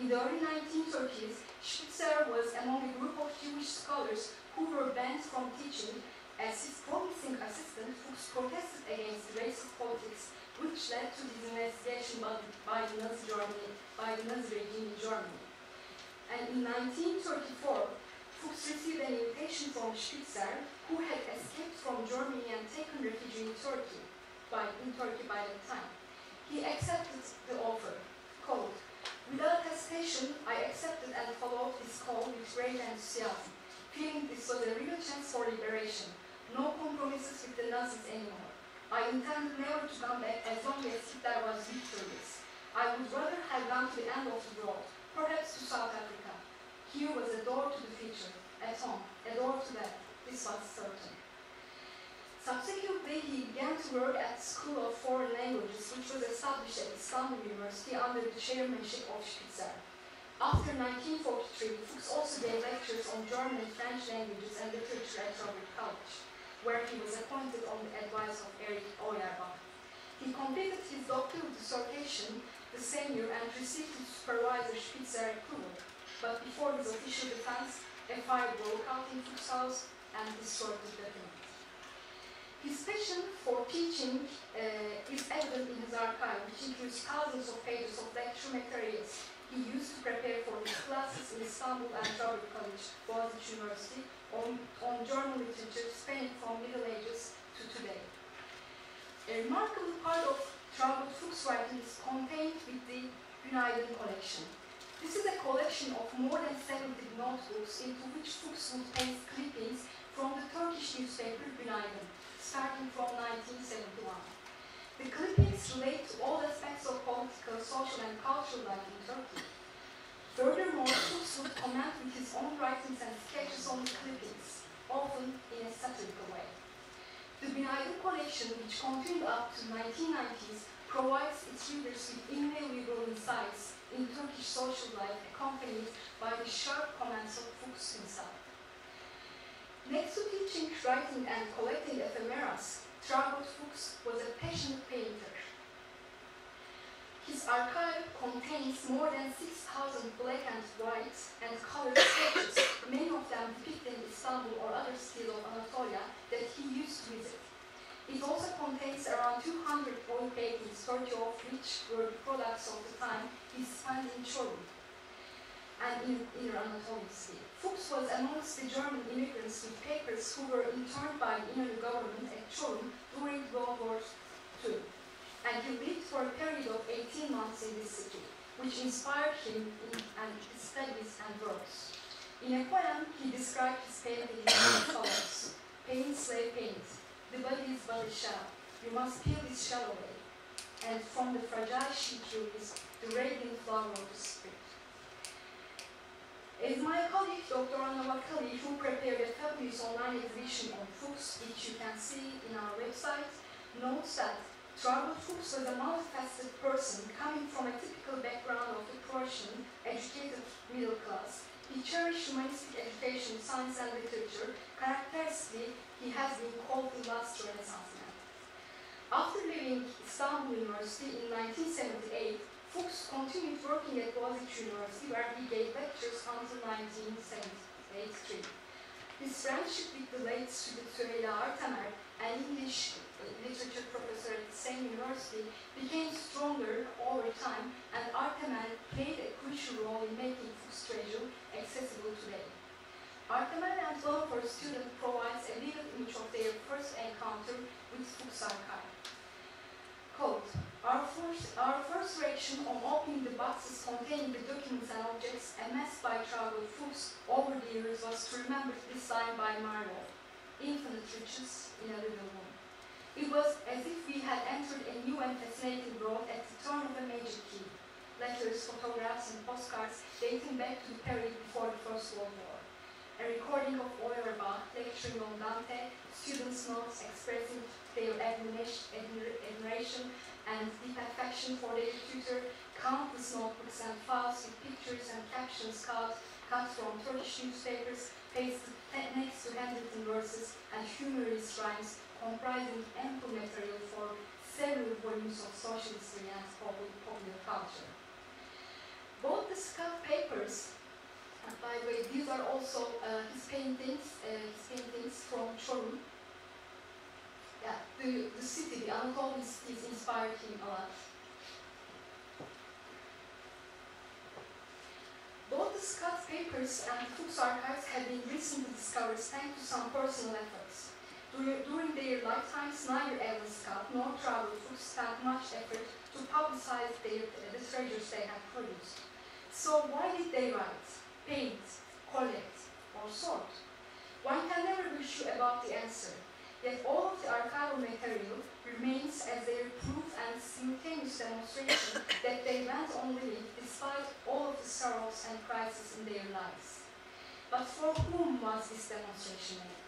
In the early 1930s, Spitzer was among a group of Jewish scholars who were banned from teaching. As his promising assistant, Fuchs protested against the racist politics politics, which led to this investigation by the Nazi regime in Germany. And in 1934, Fuchs received an invitation from Spitzer, who had escaped from Germany and taken refuge in Turkey by that time. He accepted the offer. Quote, "Without hesitation, I accepted and followed this call with great enthusiasm, feeling this was a real chance for liberation. No compromises with the Nazis anymore. I intended never to come back as long as Hitler was victorious. I would rather have gone to the end of the world, perhaps to South Africa. Here was a door to the future, at home, a door to that. This was certain." Subsequently, he began to work at the School of Foreign Languages, which was established at Istanbul University under the chairmanship of Spitzer. After 1943, Fuchs also gave lectures on German and French languages and literature at Robert College, where he was appointed on the advice of Erich Auerbach. He completed his doctoral dissertation the same year and received his supervisor Spitzer approval. But before his official defense, a fire broke out in Fuchs' house and destroyed the document. His passion for teaching is evident in his archive, which includes thousands of pages of lecture materials he used to prepare for his classes in Istanbul and Robert College, Boğaziçi University, on German literature spanning from Middle Ages to today. A remarkable part of Traugott Fuchs' writing is contained with the Günaydın collection. This is a collection of more than 70 notebooks into which Fuchs would paste clippings from the Turkish newspaper Günaydın, starting from 1971. The clippings relate to all aspects of political, social, and cultural life in Turkey. Furthermore, Fuchs would comment with his own writings and sketches on the clippings, often in a satirical way. The Günaydın collection, which continued up to the 1990s, provides its readers with invaluable insights in Turkish social life, accompanied by the sharp comments of Fuchs himself. Next to teaching, writing, and collecting ephemeras, Traugott Fuchs was a passionate painter. His archive contains more than 6,000 black and white and colored sketches, many of them depicting Istanbul or other cities of Anatolia that he used to visit. It also contains around 200 oil paintings, 30 of which were the products of the time he spent in Çorum and in Inner Anatolia Sea. Fuchs was amongst the German immigrants with papers who were interned by the Inner government at Çorum during World War II, and he lived for a period of 18 months in this city, which inspired him in his studies and works. In a poem, he described his painting as follows: "Paint, slave, paint. The body is but a shell. You must peel this shell away. And from the fragile sheet release the radiant flower of the spirit." As my colleague, Dr. Anna Vakali, who prepared a fabulous online exhibition on Fuchs, which you can see in our website, notes that Traugott Fuchs was a multifaceted person coming from a typical background of the Prussian, educated middle class. He cherished humanistic education, science, and literature. Characteristically, he has been called the last Renaissance man. After leaving Istanbul University in 1978, Fuchs continued working at Boğaziçi University, where he gave lectures until 1983. His friendship with the late student Artemer, an English literature professor at the same university, became stronger over time, and Artemer played a crucial role in making Fuchs' treasure accessible today. Artemer and one of her students provides a vivid image of their first encounter with Fuchs' archive. Quote, our first reaction on opening the boxes containing the documents and objects amassed by Traugott Fuchs over the years was to remember this line by Marlowe: "Infinite riches in a little room." It was as if we had entered a new and fascinating world at the turn of a magic key. Letters, photographs, and postcards dating back to the period before the First World War. A recording of Auerbach lecturing on Dante, students' notes expressing their admiration and deep affection for their tutor, countless notebooks and files with pictures and captions cut from Turkish newspapers, pasted next to handwritten verses and humorous rhymes, comprising ample material for several volumes of social history and popular culture. Both the scuff papers, by the way, these are also his paintings from Çorum. yeah, the city, the Anatolian cities inspired him a lot. Both the Scott papers and Fuchs archives have been recently discovered thanks to some personal efforts. During their lifetimes, neither Evan Scott nor Travel Fuchs spent much effort to publicize the treasures they have produced. So why did they write, paint, collect, or sort? One can never be sure about the answer, yet all of the archival material remains as their proof and simultaneous demonstration that they went on living despite all of the sorrows and crises in their lives. But for whom was this demonstration made?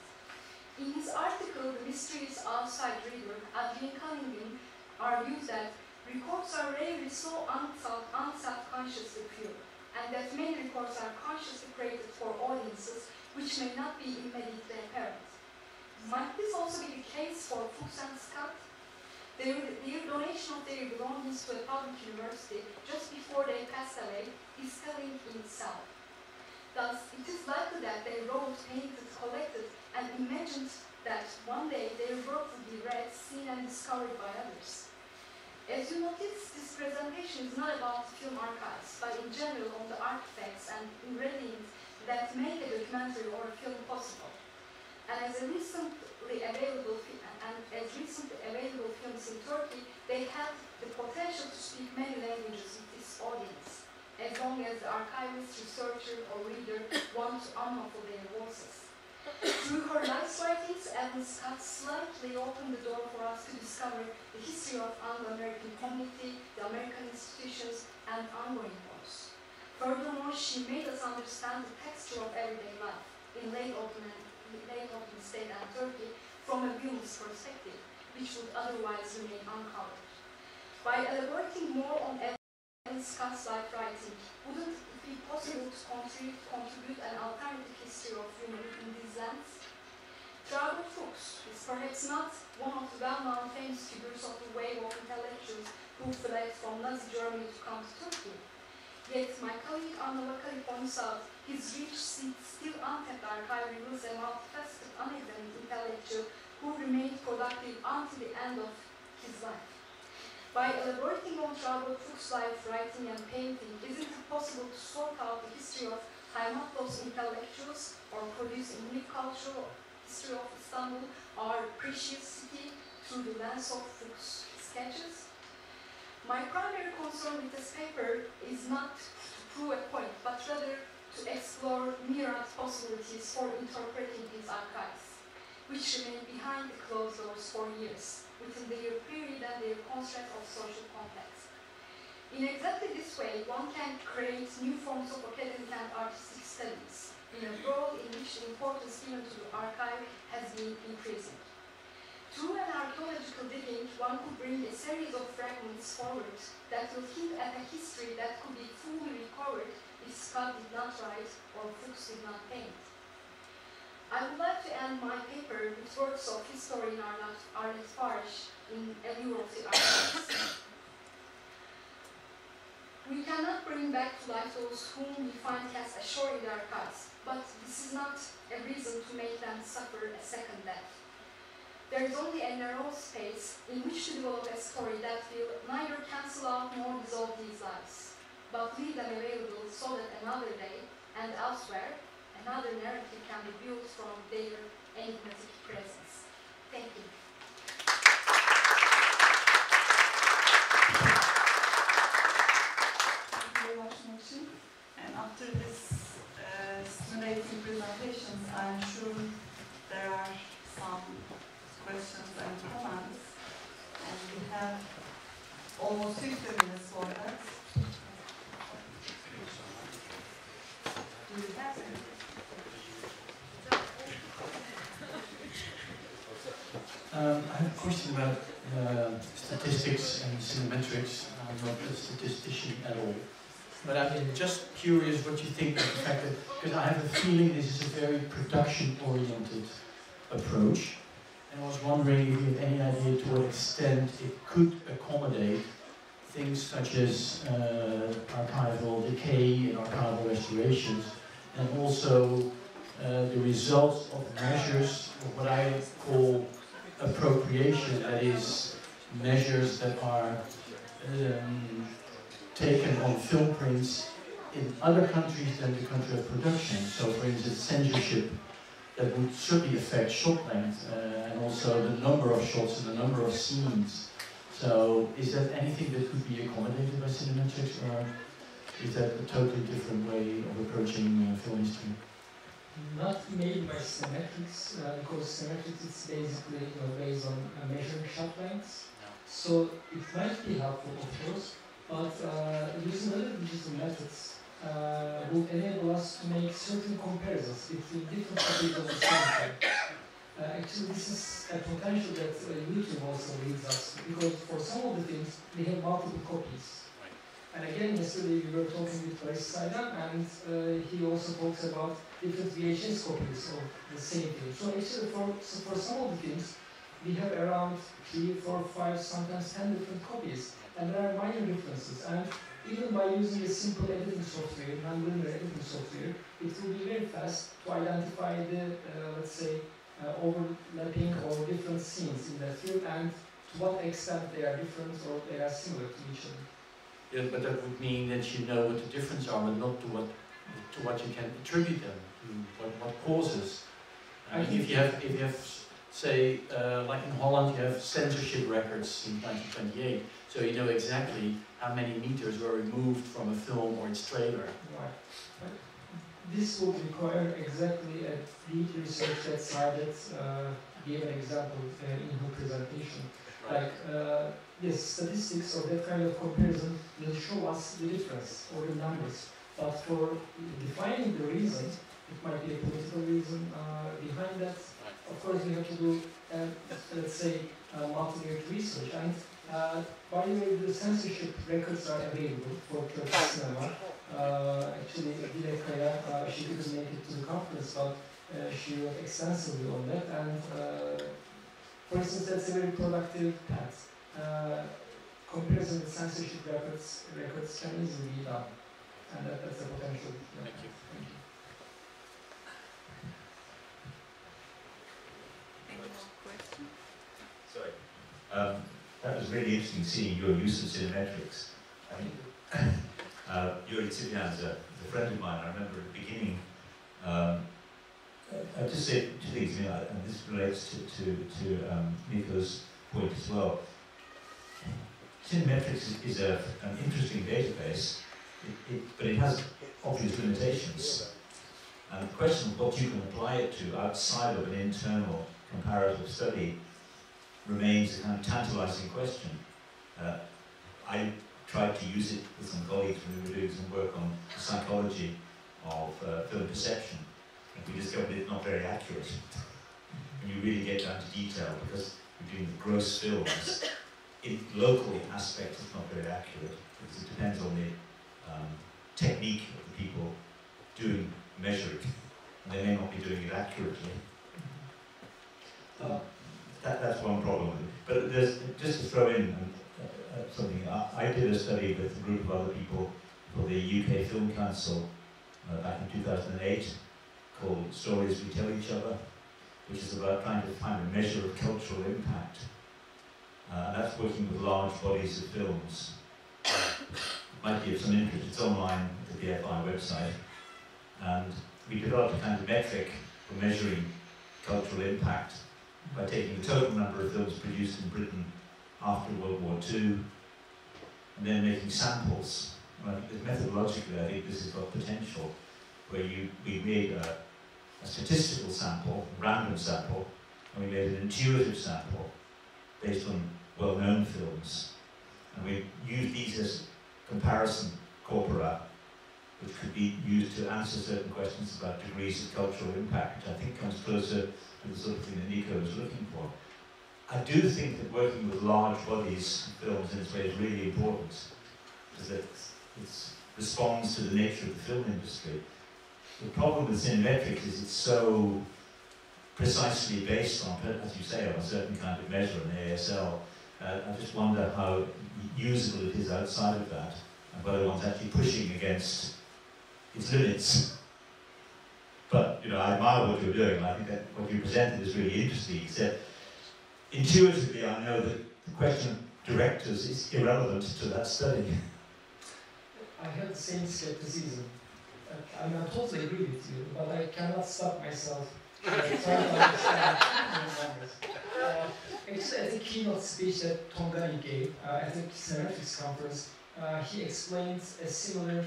In his article, The Mysterious Outside Reader, Adrian Cunningham argues that records are rarely so unself-consciously pure, and that many records are consciously created for audiences which may not be immediately apparent. Might this also be the case for Fuchs and Scott? Their donation of their belongings to a public university just before they passed away is telling in itself. Thus, it is likely that they wrote, painted, collected, and imagined that one day their work would be read, seen, and discovered by others. As you notice, this presentation is not about film archives, but in general on the artifacts and ingredients that make a documentary or a film possible. And as recently available films in Turkey, they have the potential to speak many languages with this audience, as long as the archivist, researcher, or reader want to unmuffle their voices. Through her life writings, Evan Scott slightly opened the door for us to discover the history of Anglo-American community, the American institutions, and ongoing wars. Furthermore, she made us understand the texture of everyday life in late Ottoman state and Turkey from a viewman's perspective, which would otherwise remain uncovered. By elaborating more on Evan Scott's life writing, wouldn't it be possible to contribute an alternative history of women in these lands? Travel Fuchs is perhaps not one of the well-known famous figures of the wave of intellectuals who fled from Nazi Germany to come to Turkey. Yet my colleague Anna Bakari points out his rich, still untapped archive reveals a multifaceted, unexamined intellectual who remained productive until the end of his life. By elaborating on Travel Fuchs' life, writing, and painting, isn't it possible to sort out the history of Haymatlos intellectuals or produce a new cultural history of Istanbul, our precious city, through the lens of Fuchs' sketches? My primary concern with this paper is not to prove a point, but rather to explore myriad possibilities for interpreting these archives, which remain behind the closed doors for years, within their period and their constraint of social context. In exactly this way, one can create new forms of academic and artistic studies in a world in which the importance given to the archive has been increasing. Through an archaeological digging, one could bring a series of fragments forward that will hint at a history that could be fully recovered if Scott did not write or Fuchs did not paint. I would like to end my paper with words of historian Arnold Farish in Allure of the Archives. We cannot bring back to life those whom we find cast ashore in the archives, but this is not a reason to make them suffer a second death. There is only a narrow space in which to develop a story that will neither cancel out nor dissolve these lives, but leave them available so that another day and elsewhere, another narrative can be built from their enigmatic presence. Thank you. Thank you very much, Nurçin. And after this stimulating presentations, I'm sure there are some questions and comments, and we have almost 50 minutes for that. Do you have any? I have a question about statistics and cinemetrics. I'm not a statistician at all. But I'm just curious what you think of the fact that, because I have a feeling this is a very production-oriented approach. And I was wondering if you have any idea to what extent it could accommodate things such as archival decay and archival restorations, and also the results of measures of what I call appropriation, that is, measures that are taken on film prints in other countries than the country of production. So, for instance, censorship that would certainly affect shot length and also the number of shots and the number of scenes. So, is that anything that could be accommodated by cinematics, or is that a totally different way of approaching film history? Not made by cinematics, because cinematics is basically based on measuring shot lengths. So it might be helpful, of course, but using other digital methods will enable us to make certain comparisons between different copies of the same film. Actually, this is a potential that YouTube also leads us to, because for some of the things, we have multiple copies. And again, yesterday we were talking with Serkan, and he also talks about different VHS copies of the same film. So actually, for some of the things, we have around 3, 4, 5, sometimes 10 different copies, and there are minor differences. And even by using a simple editing software, non-linear editing software, it will be very fast to identify the, let's say, overlapping or different scenes in that film, and to what extent they are different or they are similar to each other. Yeah, but that would mean that you know what the differences are, but not to what you can attribute them to, what causes. I mean, if you have, say, like in Holland, you have censorship records in 1928, so you know exactly how many meters were removed from a film or its trailer. Right. This would require exactly a deep research that Saadet gave an example in her presentation. Like, yes, statistics or that kind of comparison will show us the difference or the numbers. But for defining the reason, it might be a political reason behind that. Of course, we have to do, let's say, multi-layered research. And by the way, the censorship records are available for Turkish cinema. Actually, Dilekaya, she didn't make it to the conference, but she wrote extensively on that. And for instance, that's a very productive path. Comparison with censorship records can easily be done. And that's the potential. Thank you. Thank you. Sorry. That was really interesting seeing your use of cinematics. I mean, Yuri Tsibian's a friend of mine. I remember at the beginning, I'll just say two things, and this relates to Nico's point as well. Cinemetrics is an interesting database, but it has obvious limitations. And the question of what you can apply it to outside of an internal comparative study remains a kind of tantalizing question. I tried to use it with some colleagues when we were doing some work on the psychology of film perception, and we discovered it's not very accurate. When you really get down to detail, because we're doing the gross films, in local aspect it's not very accurate, because it depends on the technique of the people doing measuring, and they may not be doing it accurately. That's one problem. But there's, just to throw in something, I did a study with a group of other people for the UK Film Council back in 2008 called Stories We Tell Each Other, which is about trying to find a measure of cultural impact. And that's working with large bodies of films. Might be of some interest. It's online at the BFI website. And we developed a kind of metric for measuring cultural impact by taking the total number of films produced in Britain after World War II, and then making samples. Well, methodologically, I think this has got potential, where we made a statistical sample, a random sample, and we made an intuitive sample based on well-known films. And we used these as comparison corpora, which could be used to answer certain questions about degrees of cultural impact, which I think comes closer to the sort of thing that Nico was looking for. I do think that working with large bodies of films in this way is really important, because it responds to the nature of the film industry. The problem with cinemetrics is it's so precisely based on, as you say, on a certain kind of measure, an ASL. I just wonder how usable it is outside of that, and whether one's actually pushing against its limits. But, I admire what you're doing, and I think that what you presented is really interesting, except intuitively I know that the question of directors is irrelevant to that study. I have the same skepticism. I mean, I totally agree with you, but I cannot stop myself trying to understand the numbers. Actually, at the keynote speech that Tongani gave at the Cinematics conference, he explains a similar,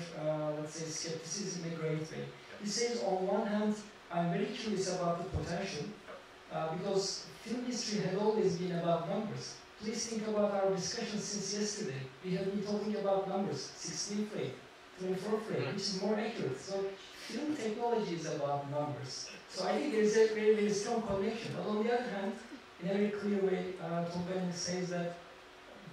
let's say, skepticism in a great way. He says, on one hand, I'm very curious about the potential, because film history had always been about numbers. Please think about our discussion since yesterday. We have been talking about numbers, 16 frame, 24 frame, which is more accurate. So film technology is about numbers. So I think there is a very, very strong connection. But on the other hand, in a very clear way, Tongani says that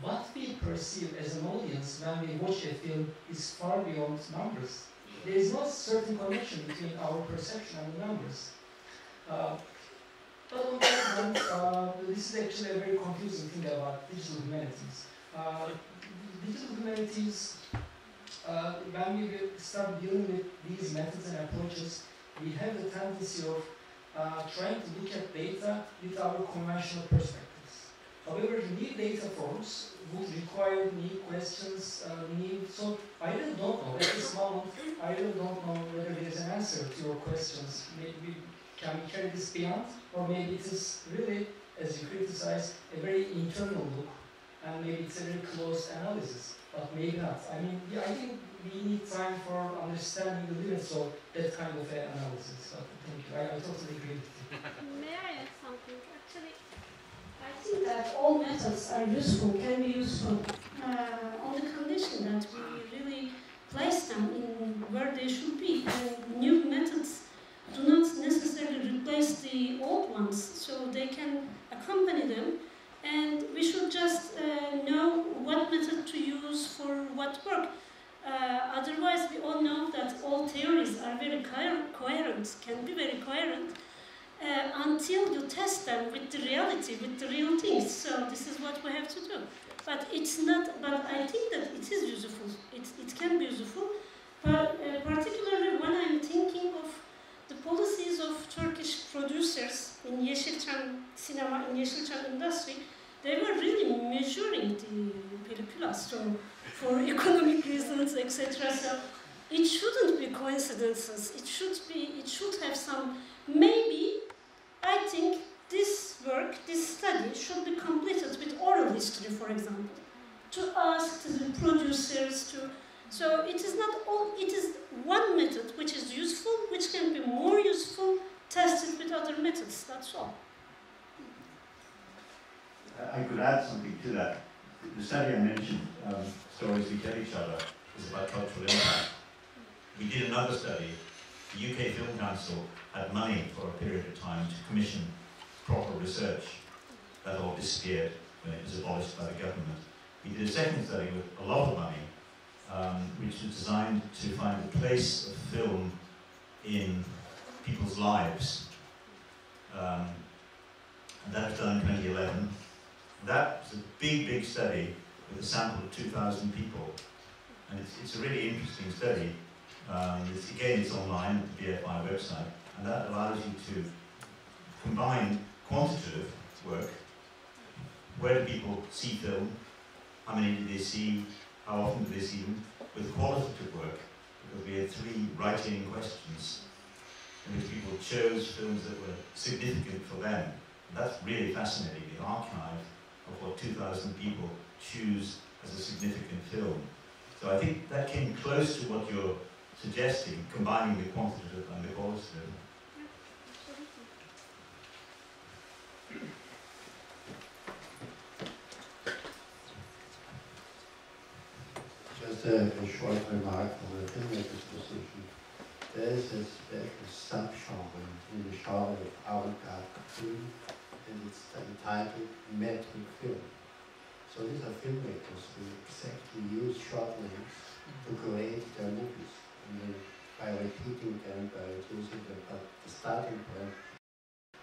what we perceive as an audience when we watch a film is far beyond numbers. There is no certain connection between our perception and the numbers. But on the other hand, this is actually a very confusing thing about digital humanities. Digital humanities, when we start dealing with these methods and approaches, we have the tendency of trying to look at data with our conventional perspectives. However, new data forms would require new questions, so I really don't know, at this moment, I really don't know whether there's an answer to your questions. Maybe can we carry this beyond? Or maybe it is really, as you criticize, a very internal look, and maybe it's a very close analysis, but maybe not. I mean, yeah, I think we need time for understanding the limits of that kind of analysis. So thank you. I totally agree with you. May I add something? Actually, I think that all methods are useful, can be useful, on the condition that we really place them in where they should be. And new methods do not necessarily replace the old ones, so they can accompany them, and we should just know what method to use for what work. Otherwise, we all know that all theories are very coherent, can be very coherent, until you test them with the reality, with the real things. So this is what we have to do. But it's not. But I think that it is useful. It can be useful, but particularly when I'm thinking of the policies of Turkish producers in Yeşilçam cinema, in Yeşilçam industry, they were really measuring the pellicula, so for economic reasons, etc. So it shouldn't be coincidences. It should have some. Maybe I think this work, this study, should be completed with oral history, for example, to ask the producers to. So it is not all. It is one method which is useful, which can be more useful, tested with other methods. That's all. I could add something to that. The study I mentioned, Stories We Tell Each Other, is about cultural impact. We did another study. The UK Film Council had money for a period of time to commission proper research. That all disappeared when it was abolished by the government. We did a second study with a lot of money, which was designed to find the place of film in people's lives. And that was done in 2011. That was a big, big study with a sample of 2,000 people. And it's a really interesting study. It's online at the BFI website, and that allows you to combine quantitative work. Where do people see film? How many do they see? How often do they see them? With qualitative work, because we had 3 writing questions in which people chose films that were significant for them. And that's really fascinating, the archive of what 2,000 people choose as a significant film. So I think that came close to what you're suggesting, combining the quantitative and the qualitative. Just a short remark on the filmmaker's position. There is a special subgenre in the genre of avant-garde film, and it's entitled metric film. So these are filmmakers who exactly use short lengths to create their movies. And then by repeating them, by using them, but the starting point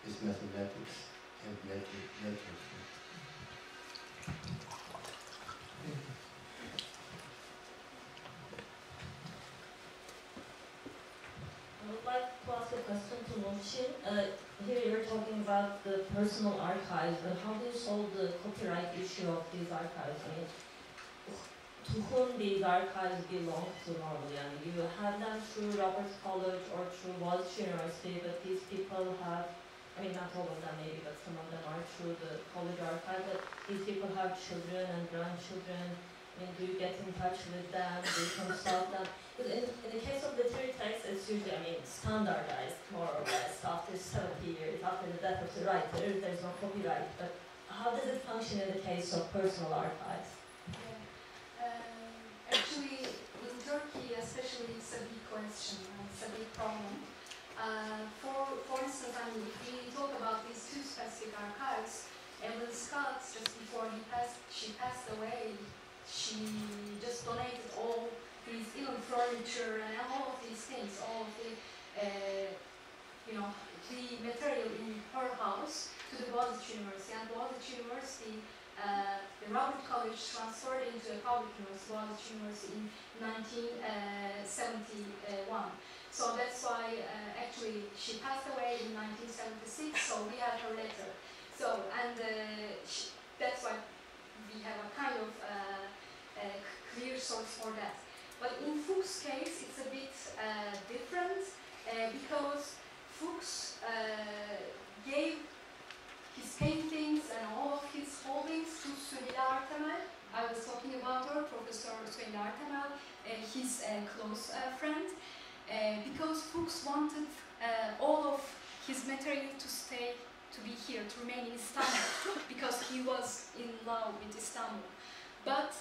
is mathematics and metric film. I would like to ask a question to Nurçin. Here you're talking about the personal archives, but how do you solve the copyright issue of these archives? I mean, to whom these archives belong to normally? I mean, you have them through Roberts College or through Boğaziçi University, but these people have, I mean, not all of them maybe, but some of them are through the college archive, but these people have children and grandchildren. I mean, do you get in touch with them? Do you consult them? Because in the case of literary text, it's usually, I mean, standardized more or less after 70 years, after the death of the writer, there's no copyright. But how does it function in the case of personal archives? Actually, in Turkey especially, it's a big question, it's a big problem. For instance, I mean, if we talk about these two specific archives, Evelyn Scott, just before she passed away, she just donated all these, you know, furniture and all of these things, all of the, you know, the material in her house to the Boğaziçi University. And Boğaziçi University, the Robert College transferred into a public university, Boğaziçi University, in 1971. So that's why actually she passed away in 1976. So we have her letter. So and that's why we have a kind of clear source for that. But in Fuchs' case, it's a bit different because Fuchs gave his paintings and all of his holdings to Çeliktemel. I was talking about her, Professor Çeliktemel, his close friend, because Fuchs wanted all of his material to be here, to remain in Istanbul, because he was in love with Istanbul. But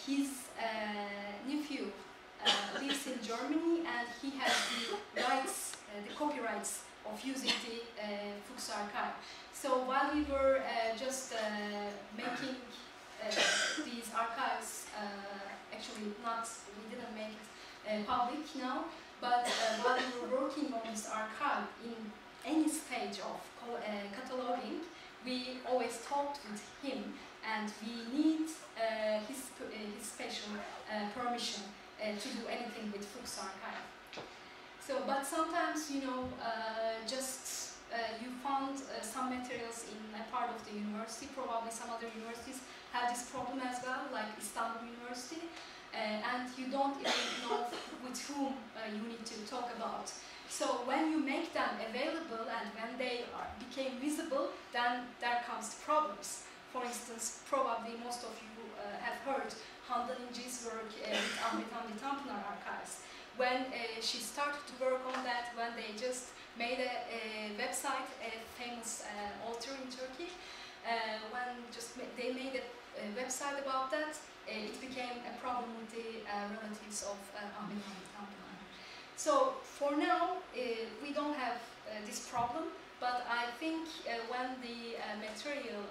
his nephew lives in Germany, and he has the rights, the copyrights of using the Fuchs archive. So while we were just making these archives, actually we didn't make it public now, but while we were working on this archive in any stage of cataloging, we always talked with him, and we need his special permission to do anything with Fuchs archive. So, but sometimes, you know, just you found some materials in a part of the university. Probably some other universities have this problem as well, like İstanbul University, and you don't even know with whom you need to talk about. So when you make them available and when they became visible, then there comes problems. For instance, probably most of you have heard Handan İnci's work with Ahmet Hamdi Tanpınar archives. When she started to work on that, when they just made a website, a famous author in Turkey, when they made a website about that, it became a problem with the relatives of Ahmet Hamdi Tanpınar. So for now, we don't have this problem, but I think when the material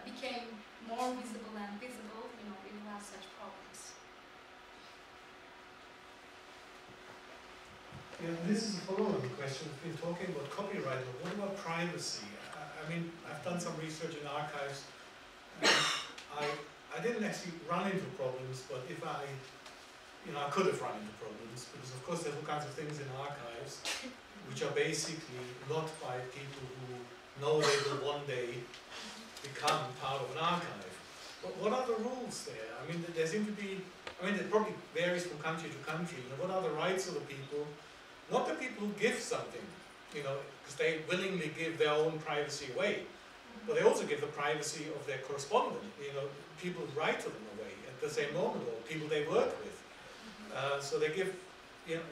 became more visible and visible, you know, we will have such problems. Yeah, this is a follow-on question. We've been talking about copyright, but what about privacy? I mean, I've done some research in archives. I didn't actually run into problems, but if I could have run into problems, because of course there's all kinds of things in archives which are basically not by people who know they will one day become part of an archive. But what are the rules there? I mean, there seem to be, I mean, it probably varies from country to country. You know, what are the rights of the people? Not the people who give something, you know, because they willingly give their own privacy away, but they also give the privacy of their correspondent, you know, people who write to them away at the same moment, or people they work with. So they give, you know,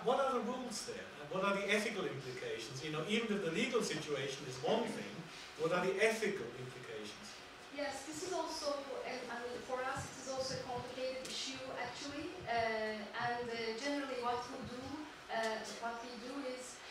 what are the rules there? What are the ethical implications? You know, even if the legal situation is one thing, what are the ethical implications? Yes, this is also, I mean, for us it is also a complicated issue actually, and generally what we do is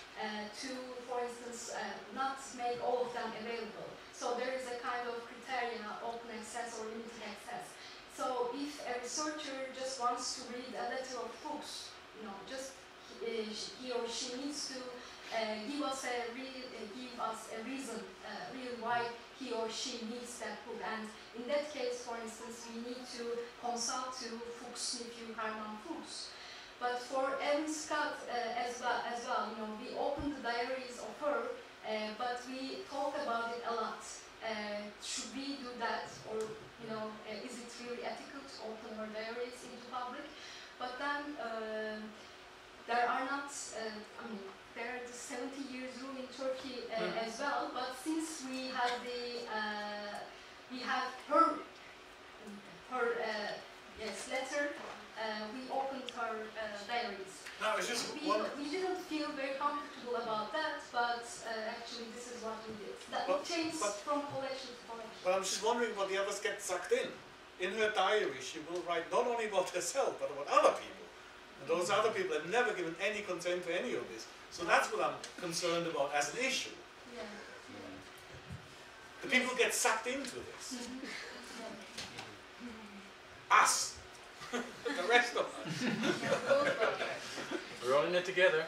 to, for instance, not make all of them available. So there is a kind of criteria, open access or limited access. So if a researcher just wants to read a letter of Fuchs, you know, just he or she needs to give us a reason, really why he or she needs that book. And in that case, for instance, we need to consult to Fuchs' nephew Herman Fuchs. But for Evelyn Scott as well, you know, we opened the diaries of her but we talk about it a lot. Should we do that, or is it really ethical to open our diaries into public? But then there are not. There are the 70 years rule in Turkey as well. But since we have her letter, we opened her diaries. No, it's just we didn't feel very comfortable about that, but actually this is what we did. That changed from collection to collection. But I'm just wondering what the others get sucked in. In her diary, she will write not only about herself, but about other people. And those other people have never given any consent to any of this. So that's what I'm concerned about as an issue. Yeah. The people get sucked into this. Us. The rest of us. We're all in it together.